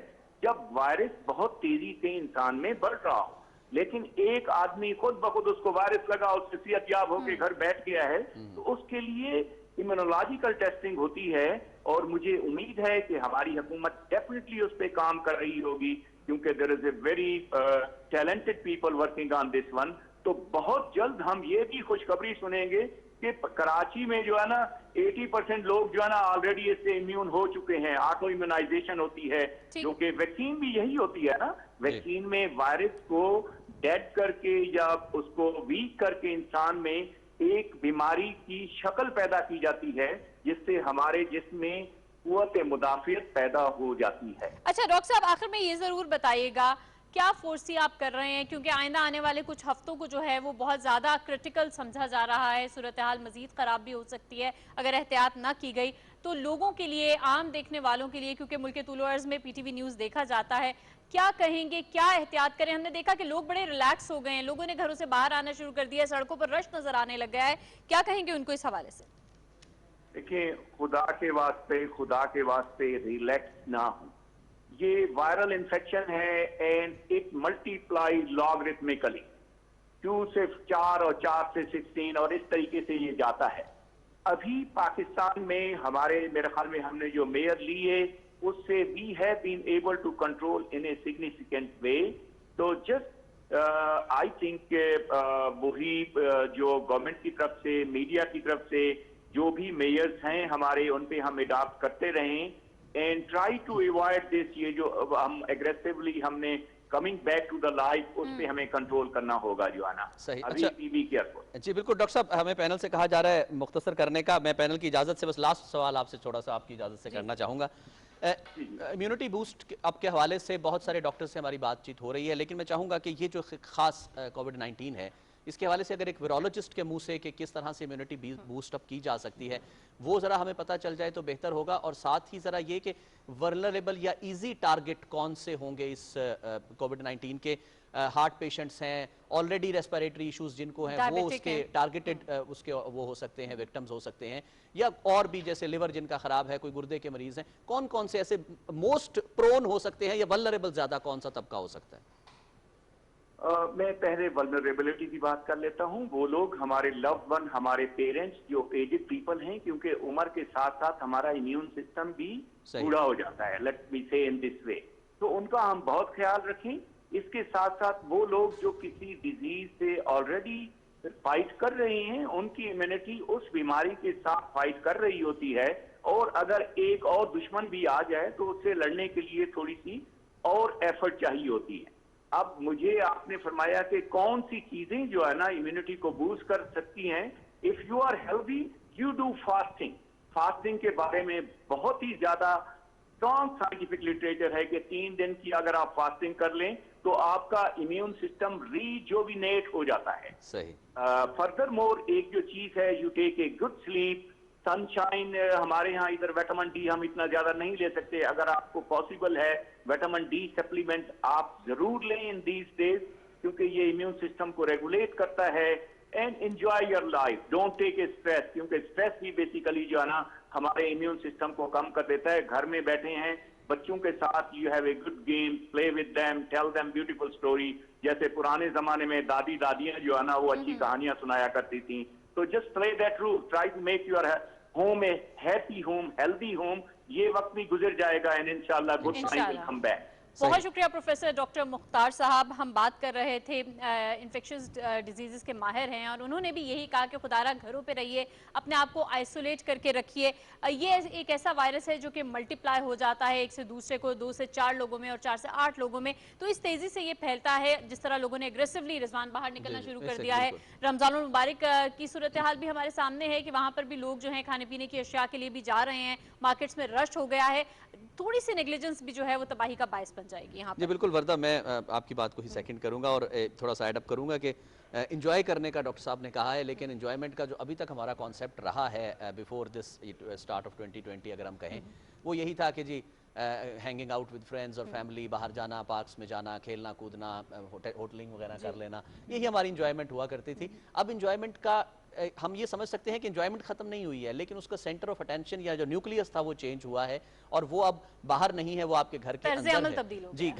जब वायरस बहुत तेजी से इंसान में बढ़ रहा हो, लेकिन एक आदमी खुद ब खुद उसको वायरस लगा, उससे सेहतयाब होकर घर बैठ गया है, तो उसके लिए इम्यूनोलॉजिकल टेस्टिंग होती है। और मुझे उम्मीद है कि हमारी हुकूमत डेफिनेटली उस पर काम कर रही होगी, क्योंकि there is a very talented people working on this one. तो बहुत जल्द हम ये भी खुशखबरी सुनेंगे कि कराची में जो है ना 80% लोग जो है ना ऑलरेडी इससे इम्यून हो चुके हैं। ऑटो इम्यूनाइजेशन होती है, जो कि वैक्सीन भी यही होती है ना, वैक्सीन में वायरस को डेड करके या उसको वीक करके इंसान में एक बीमारी की शक्ल पैदा की जाती है, जिससे हमारे जिस्म में कुव्वत मुदाफियत पैदा हो जाती है। अच्छा डॉक्टर साहब, आखिर में ये जरूर बताइएगा क्या फोर्सी आप कर रहे हैं, क्योंकि आइंदा आने वाले कुछ हफ्तों को जो है वो बहुत ज़्यादा क्रिटिकल समझा जा रहा है, सूरत हाल मजीद ख़राब भी हो सकती है अगर एहतियात ना की गई। तो लोगों के लिए, आम देखने वालों के लिए, क्योंकि मुल्क के तूलो अर्ज़ में पीटीवी न्यूज़ देखा जाता है, क्या कहेंगे, क्या एहतियात करें? हमने देखा कि लोग बड़े रिलैक्स हो गए हैं, लोगों ने घरों से बाहर आना शुरू कर दिया है, सड़कों पर रश नजर आने लग गया है, क्या कहेंगे उनको इस हवाले से? देखिए, खुदा के वास्ते रिलैक्स ना हो। ये वायरल इन्फेक्शन है एंड इट मल्टीप्लाई लॉगरिथमिकली, 2 से 4 और 4 से 16 और इस तरीके से ये जाता है। अभी पाकिस्तान में हमारे, मेरे ख्याल में हमने जो मेयर ली है उससे we have been able to control in a significant way. तो जस्ट आई थिंक वही जो गवर्नमेंट की तरफ से, मीडिया की तरफ से जो भी मेयर्स हैं हमारे, उन पे हम अडॉप्ट करते रहें and try to avoid this. ये जो हम एग्रेसिवली हमने coming back to the life, उस पे हमें कंट्रोल करना होगा जो है ना। सही। अभी अच्छा, बी केयरफुल। जी बिल्कुल डॉक्टर साहब, हमें पैनल से कहा जा रहा है मुख्तसर करने का। मैं पैनल की इजाज़त से बस लास्ट सवाल आपसे थोड़ा सा आपकी इजाज़त से करना चाहूँगा। इम्यूनिटी बूस्ट आपके हवाले से बहुत सारे डॉक्टर से हमारी बातचीत हो रही है, लेकिन मैं चाहूँगा कि ये जो खास कोविड-19 है, इसके हवाले से अगर एक वायरोलॉजिस्ट के मुंह से कि किस तरह से इम्यूनिटी बूस्ट अप की जा सकती है, वो ज़रा हमें पता चल जाए तो बेहतर होगा। और साथ ही ज़रा ये कि वल्नरेबल या इजी टारगेट कौन से होंगे इस कोविड-19 के? हार्ट पेशेंट्स हैं, ऑलरेडी रेस्पिरेटरी इश्यूज जिनको हैं, वो उसके टारगेटेड उसके वो हो सकते हैं, विक्टिम्स हो सकते हैं, या और भी जैसे लिवर जिनका खराब है, कोई गुर्दे के मरीज हैं, कौन कौन से ऐसे मोस्ट प्रोन हो सकते हैं या वल्नरेबल ज़्यादा कौन सा तबका हो सकता है? मैं पहले वल्नरेबिलिटी की बात कर लेता हूं। वो लोग हमारे लव्ड वन, हमारे पेरेंट्स जो एजेड पीपल हैं, क्योंकि उम्र के साथ साथ हमारा इम्यून सिस्टम भी पूरा हो जाता है, लेट मी से इन दिस वे, तो उनका हम बहुत ख्याल रखें। इसके साथ साथ वो लोग जो किसी डिजीज से ऑलरेडी फाइट कर रहे हैं, उनकी इम्यूनिटी उस बीमारी के साथ फाइट कर रही होती है, और अगर एक और दुश्मन भी आ जाए तो उससे लड़ने के लिए थोड़ी सी और एफर्ट चाहिए होती है। अब मुझे आपने फरमाया कि कौन सी चीजें जो है ना इम्यूनिटी को बूस्ट कर सकती हैं। If you are healthy you do fasting. Fasting के बारे में बहुत ही ज्यादा स्ट्रॉन्ग साइंटिफिक लिटरेचर है कि 3 दिन की अगर आप फास्टिंग कर लें तो आपका इम्यून सिस्टम रीजोविनेट हो जाता है। सही। फर्दर मोर एक जो चीज है, you take a good sleep, sunshine. हमारे यहाँ इधर विटामिन डी हम इतना ज्यादा नहीं ले सकते, अगर आपको पॉसिबल है विटामिन डी सप्लीमेंट आप जरूर लें इन दीज डेज, क्योंकि ये इम्यून सिस्टम को रेगुलेट करता है। And enjoy your life, don't take a stress, क्योंकि स्ट्रेस भी बेसिकली जो है ना हमारे इम्यून सिस्टम को कम कर देता है। घर में बैठे हैं बच्चों के साथ, you have a good game, play with them, tell them beautiful story. जैसे पुराने जमाने में दादियां जो है ना वो अच्छी कहानियां सुनाया करती थी। तो just play that rule, try to make your home a happy home, healthy home. ये वक्त भी गुजर जाएगा एंड इंशाल्लाह good time will come back. बहुत शुक्रिया प्रोफेसर डॉक्टर मुख्तार साहब। हम बात कर रहे थे, इन्फेक्शियस डिजीज़ के माहिर हैं और उन्होंने भी यही कहा कि खुदारा घरों पे रहिए, अपने आप को आइसोलेट करके रखिए। ये एक ऐसा वायरस है जो कि मल्टीप्लाई हो जाता है एक से दूसरे को, 2 से 4 लोगों में और 4 से 8 लोगों में, तो इस तेज़ी से ये फैलता है। जिस तरह लोगों ने एग्रेसिवली रिजवान बाहर निकलना शुरू कर दिया है, रमजान मुबारक की सूरत हाल भी हमारे सामने है कि वहाँ पर भी लोग जो है खाने पीने की अशिया के लिए भी जा रहे हैं, मार्केट्स में रश हो गया है। थोड़ी सी नेग्लिजेंस भी जो है वो तबाही का बायस बन बन जाएगी यहाँ जी पर। बिल्कुल वर्दा, मैं आपकी बात को ही सेकंड करूंगा और थोड़ा सा एडअप करूंगा कि इंजॉय करने का डॉक्टर साहब ने कहा है, लेकिन इंजॉयमेंट का जो अभी तक हमारा कॉन्सेप्ट रहा है बिफोर दिस स्टार्ट ऑफ 2020 अगर हम कहें, वो यही था कि जी हैंगिंग आउट विद फ्रेंड्स और फैमिली, बाहर जाना, पार्क्स में जाना, खेलना कूदना, होटलिंग वगैरह कर लेना, यही हमारी इंजॉयमेंट हुआ करती थी। अब इंजॉयमेंट का हम ये समझ सकते हैं कि इंजॉयमेंट खत्म नहीं हुई है, लेकिन उसका सेंटर ऑफ अटेंशन या जो न्यूक्लियस था वो चेंज हुआ है, और वो अब बाहर नहीं है, वो आपके घर के तर्ज़े अंदर अमल है। तब्दील हो जी,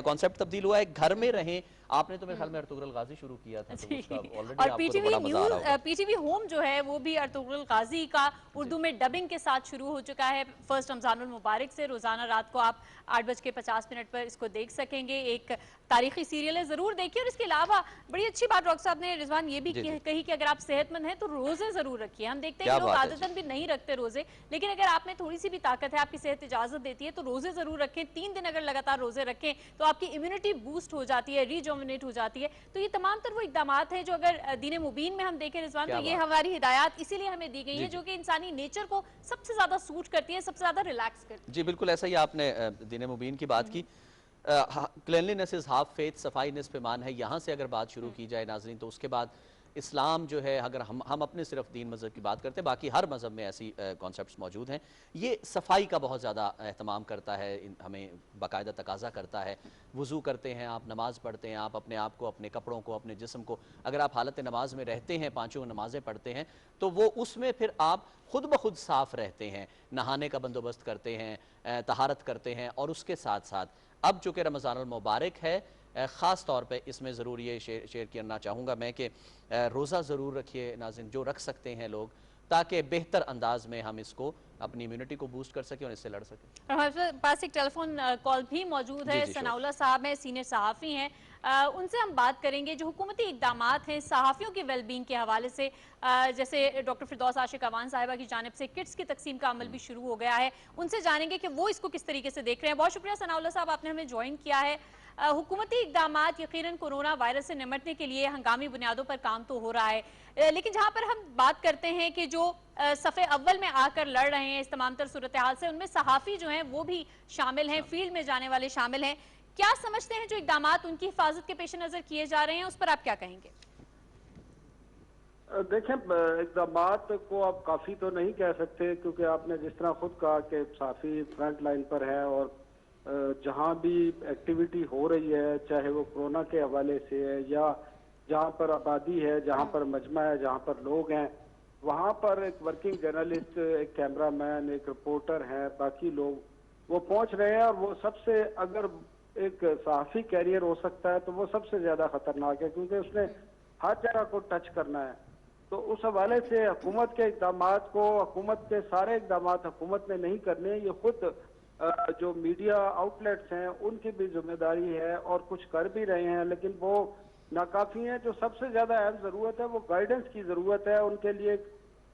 कॉन्सेप्ट तब्दील हुआ है, घर में रहें। आपने तो मेरे ख्याल में अर्तुगरुल गाजी शुरू किया था, तो उसका ऑलरेडी और आपको तो पीटीवी बड़ा मजा आ रहा न्यूज, होगा। पीटीवी होम जो है वो भी अर्तुगरुल गाजी का उर्दू में डबिंग के साथ शुरू हो चुका है। फर्स्ट रमजानुल मुबारक से रोजाना रात को आप 8:50 पर इसको देख सकेंगे। एक तारीखी सीरियल है, जरूर देखिए। और इसके अलावा बड़ी अच्छी बात डॉक्टर साहब ने रिजवान ये भी जी, जी। कही कि अगर आप सेहतमंद हैं तो रोजे जरूर रखिए। हम देखते हैं क्या कि लोग बात है, आदतन भी नहीं रखते रोजे, लेकिन अगर आप में थोड़ी सी भी ताकत है, आपकी सेहत इजाजत देती है, तो रोजे जरूर रखें। 3 दिन अगर लगातार रोजे रखें तो आपकी इम्यूनिटी बूस्ट हो जाती है, रिजोमिनेट हो जाती है। तो ये तमाम तर वो इकदामात हैं जो अगर दीन मुबीन में हम देखें रिजवान, तो क्या ये बात। हमारी हिदायत इसीलिए हमें दी गई जी, है, जी। जो कि इंसानी नेचर को सबसे ज्यादा सूट करती है, सबसे ज्यादा रिलैक्स करती है। जी बिल्कुल, ऐसा ही आपने दीन मुबीन की बात की। क्लिनलीनेस इज हाफ फेथ, सफाई निस्फ ईमान है, यहाँ से अगर बात शुरू की जाए नाजरीन, तो उसके बाद इस्लाम जो है, अगर हम अपने सिर्फ दीन मज़हब की बात करते हैं, बाकी हर मज़हब में ऐसी कॉन्सेप्ट्स मौजूद हैं। ये सफाई का बहुत ज़्यादा एहतमाम करता है, हमें बाकायदा तकाजा करता है। वज़ू करते हैं आप, नमाज़ पढ़ते हैं आप, अपने आप को, अपने कपड़ों को, अपने जिस्म को, अगर आप हालत नमाज में रहते हैं, पाँचों नमाज़ें पढ़ते हैं, तो वो उसमें फिर आप खुद ब खुद साफ़ रहते हैं। नहाने का बंदोबस्त करते हैं, तहारत करते हैं, और उसके साथ साथ अब चूँकि रमज़ानुल मुबारक है, ख़ास तौर पे इसमें ज़रूर ये शेयर करना चाहूँगा मैं कि रोज़ा ज़रूर रखिए नाज़रीन, जो रख सकते हैं लोग, ताकि बेहतर अंदाज में हम इसको अपनी इम्यूनिटी को बूस्ट कर सकें और इससे लड़ सकें। हमारे पास एक टेलीफोन कॉल भी मौजूद है। जी, सनाउल्लाह साहब हैं, सीनियर सहाफ़ी हैं, उनसे हम बात करेंगे जो हुकूमती इक़दामात हैं सहाफ़ियों की वेलबींग के हवाले से। जैसे डॉक्टर फिरदौस आशिक अवान साहिबा की जानिब से किट्स की तकसीम का अमल भी शुरू हो गया है, उनसे जानेंगे कि वो इसको किस तरीके से देख रहे हैं। बहुत शुक्रिया सनाउल्लाह साहब, आपने हमें ज्वाइन किया है। हुकूमती इक़दामात यकीनन कोरोना वायरस से निमटने के लिए हंगामी बुनियादों पर काम तो हो रहा है, लेकिन जहाँ पर हम बात करते हैं कि जो सफ़े अव्वल में आकर लड़ रहे हैं इस तमाम तर सूरत हाल से, उनमें सहाफ़ी जो हैं वो भी शामिल हैं, फील्ड में जाने वाले शामिल हैं। क्या समझते हैं जो इक़दामात उनकी हिफाजत के पेश नज़र किए जा रहे हैं, उस पर आप क्या कहेंगे? देखें, इक़दामात को आप काफ़ी तो नहीं कह सकते, क्योंकि आपने जिस तरह खुद कहा कि सहाफ़ी फ्रंट लाइन पर है, और जहाँ भी एक्टिविटी हो रही है, चाहे वो कोरोना के हवाले से है या जहाँ पर आबादी है, जहाँ पर मजमा है, जहाँ पर लोग हैं, वहाँ पर एक वर्किंग जर्नलिस्ट, एक कैमरामैन, एक रिपोर्टर है, बाकी लोग वो पहुँच रहे हैं। और वो सबसे, अगर एक सहाफ़ी कैरियर हो सकता है तो वो सबसे ज़्यादा ख़तरनाक है, क्योंकि उसने हर जगह को टच करना है। तो उस हवाले से हुकूमत के इक़दामात को, हुकूमत के सारे इक़दामात हुकूमत ने नहीं करने, ये खुद जो मीडिया आउटलेट्स हैं उनकी भी जिम्मेदारी है, और कुछ कर भी रहे हैं, लेकिन वो नाकाफी है। जो सबसे ज्यादा अहम जरूरत है वो गाइडेंस की जरूरत है, उनके लिए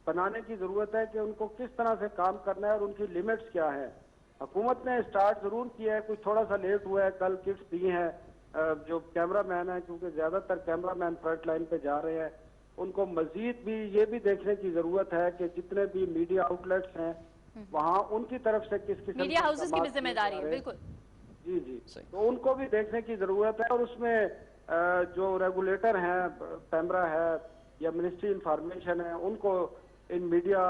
बनाने की जरूरत है कि उनको किस तरह से काम करना है और उनकी लिमिट्स क्या है। हुकूमत ने स्टार्ट जरूर किया है, कुछ थोड़ा सा लेट हुआ है, कल किट्स दी हैं। जो कैमरामैन है, क्योंकि ज्यादातर कैमरामैन फ्रंट लाइन पे जा रहे हैं, उनको मजीद भी ये भी देखने की जरूरत है कि जितने भी मीडिया आउटलेट्स हैं वहाँ उनकी तरफ से किस किस्म मीडिया हाउसेस की भी जिम्मेदारी है, बिल्कुल। जी जी, तो उनको भी देखने की जरूरत है। और उसमें जो रेगुलेटर हैं, पैमरा है या मिनिस्ट्री इंफॉर्मेशन है, उनको इन मीडिया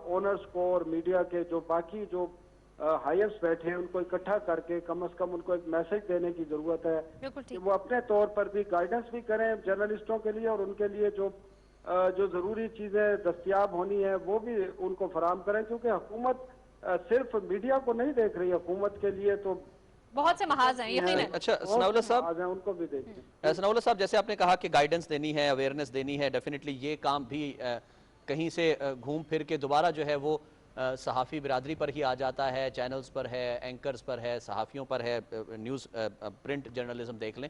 ओनर्स को और मीडिया के जो बाकी जो हायर्स बैठे हैं उनको इकट्ठा करके कम से कम उनको एक मैसेज देने की जरूरत है कि वो अपने तौर पर भी गाइडेंस भी करें जर्नलिस्टों के लिए, और उनके लिए जो जरूरी चीजें दस्तियाब होनी है वो भी उनको फराम करें। क्योंकि हुकूमत सिर्फ मीडिया को नहीं देख रही, हुकूमत के लिए तो बहुत से महाज हैं, यकीनन। अच्छा सनाउल्लाह साहब, उनको भी देखें। सनाउल्लाह साहब, जैसे आपने कहा कि गाइडेंस देनी है, अवेयरनेस देनी है, डेफिनेटली ये काम भी कहीं से घूम फिर के दोबारा जो है वो सहाफ़ी बिरादरी पर ही आ जाता है, चैनल्स पर है, एंकर्स पर है, सहाफ़ियों पर है, न्यूज़ प्रिंट जर्नलिज्म देख लें।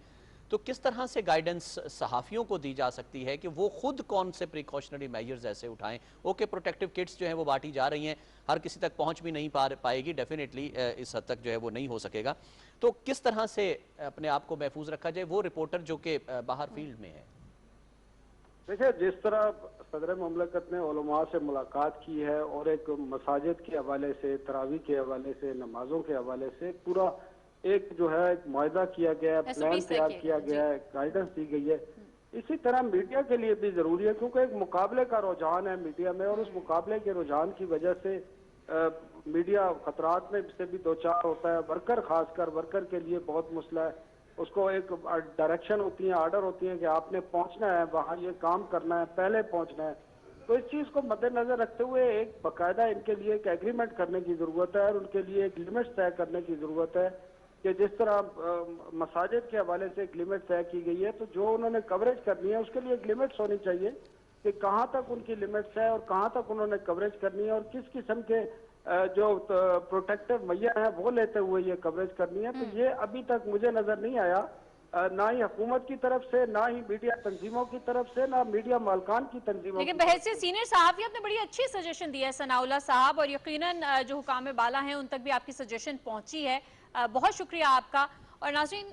तो किस तरह से गाइडेंस सहाफ़ियों को दी जा सकती है कि वो खुद कौन से प्रिकॉशनरी मेजर्स ऐसे उठाएं? ओके, प्रोटेक्टिव किट्स जो हैं वो बांटी जा रही हैं, हर किसी तक पहुंच भी नहीं पाएगी, डेफिनेटली इस हद तक जो है वो नहीं हो सकेगा। तो किस तरह से अपने आप को महफूज रखा जाए, वो रिपोर्टर जो कि बाहर फील्ड में है? देखिए, जिस तरह सदर मुमलकत ने उलमा से मुलाकात की है और एक मसाजिद के हवाले से, तरावी के हवाले से, नमाजों के हवाले से पूरा एक जो है एक मुआहदा किया गया है, प्लान SOPs तय तैयार किए किया गए, गया है, गाइडेंस दी गई है। इसी तरह मीडिया के लिए भी जरूरी है, क्योंकि एक मुकाबले का रुझान है मीडिया में, और उस मुकाबले के रुझान की वजह से मीडिया खतरात में से भी दो चार होता है। वर्कर, खासकर वर्कर के लिए बहुत मसला है। उसको एक डायरेक्शन होती है, ऑर्डर होती है कि आपने पहुंचना है वहाँ, ये काम करना है, पहले पहुंचना है। तो इस चीज को मद्देनजर रखते हुए एक बाकायदा इनके लिए एक एग्रीमेंट करने की जरूरत है, और उनके लिए एक लिमिट तय करने की जरूरत है कि जिस तरह मसाजिद के हवाले से एक लिमिट तय की गई है, तो जो उन्होंने कवरेज करनी है उसके लिए एक लिमिट्स होनी चाहिए कि कहाँ तक उनकी लिमिट्स है और कहाँ तक उन्होंने कवरेज करनी है, और किस किस्म के जो प्रोटेक्टिव मैया है वो लेते हुए ये कवरेज करनी है। तो ये अभी तक मुझे नजर नहीं आया, ना ही हुकूमत की तरफ से, ना ही मीडिया तंजीमों की तरफ से, ना मीडिया मालकान की तंजीमों लेकिन की तरफ बहैसियत सीनियर सहाफ़ी आपने बड़ी अच्छी सजेशन दी है सनाउल्लाह साहब, और यकीनन जो हुकाम बाला हैं उन तक भी आपकी सजेशन पहुंची है। बहुत शुक्रिया आपका। और नाज़रीन,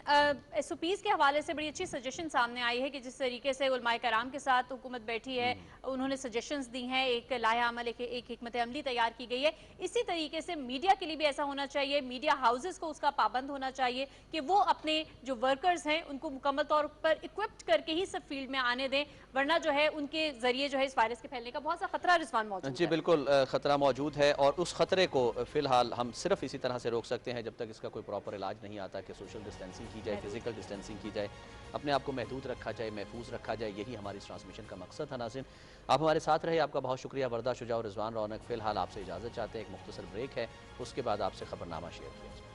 SOPs के हवाले से बड़ी अच्छी सजेशन सामने आई है कि जिस तरीके से उलमाए कराम के साथ हुकूमत बैठी है, उन्होंने सजेशंस दी हैं, एक लाहे अमल, एक हिकमत अमली तैयार की गई है। इसी तरीके से मीडिया के लिए भी ऐसा होना चाहिए, मीडिया हाउसेस को उसका पाबंद होना चाहिए कि वो अपने जो वर्कर्स हैं उनको मुकम्मल तौर पर इक्विप्ड करके ही सब फील्ड में आने दें, वरना जो है उनके जरिए जो है इस वायरस के फैलने का बहुत सा खतरा रिजवान मौजूद जी है। बिल्कुल, खतरा मौजूद है, और उस खतरे को फिलहाल हम सिर्फ इसी तरह से रोक सकते हैं जब तक इसका कोई प्रॉपर इलाज नहीं आता कि सोशल डिस्टेंसिंग की जाए, फिजिकल डिस्टेंसिंग की जाए, अपने आप को महदूद रखा जाए, महफूज रखा जाए। यही हमारी इस ट्रांसमिशन का मकसद था। नाज़रीन, आप हमारे साथ रहे, आपका बहुत शुक्रिया। वर्दा शुजा और रिजवान रौनक फिलहाल आपसे इजाज़त चाहते हैं, एक मुख्तसर ब्रेक है, उसके बाद आपसे खबरनामा शेयर किया जाए।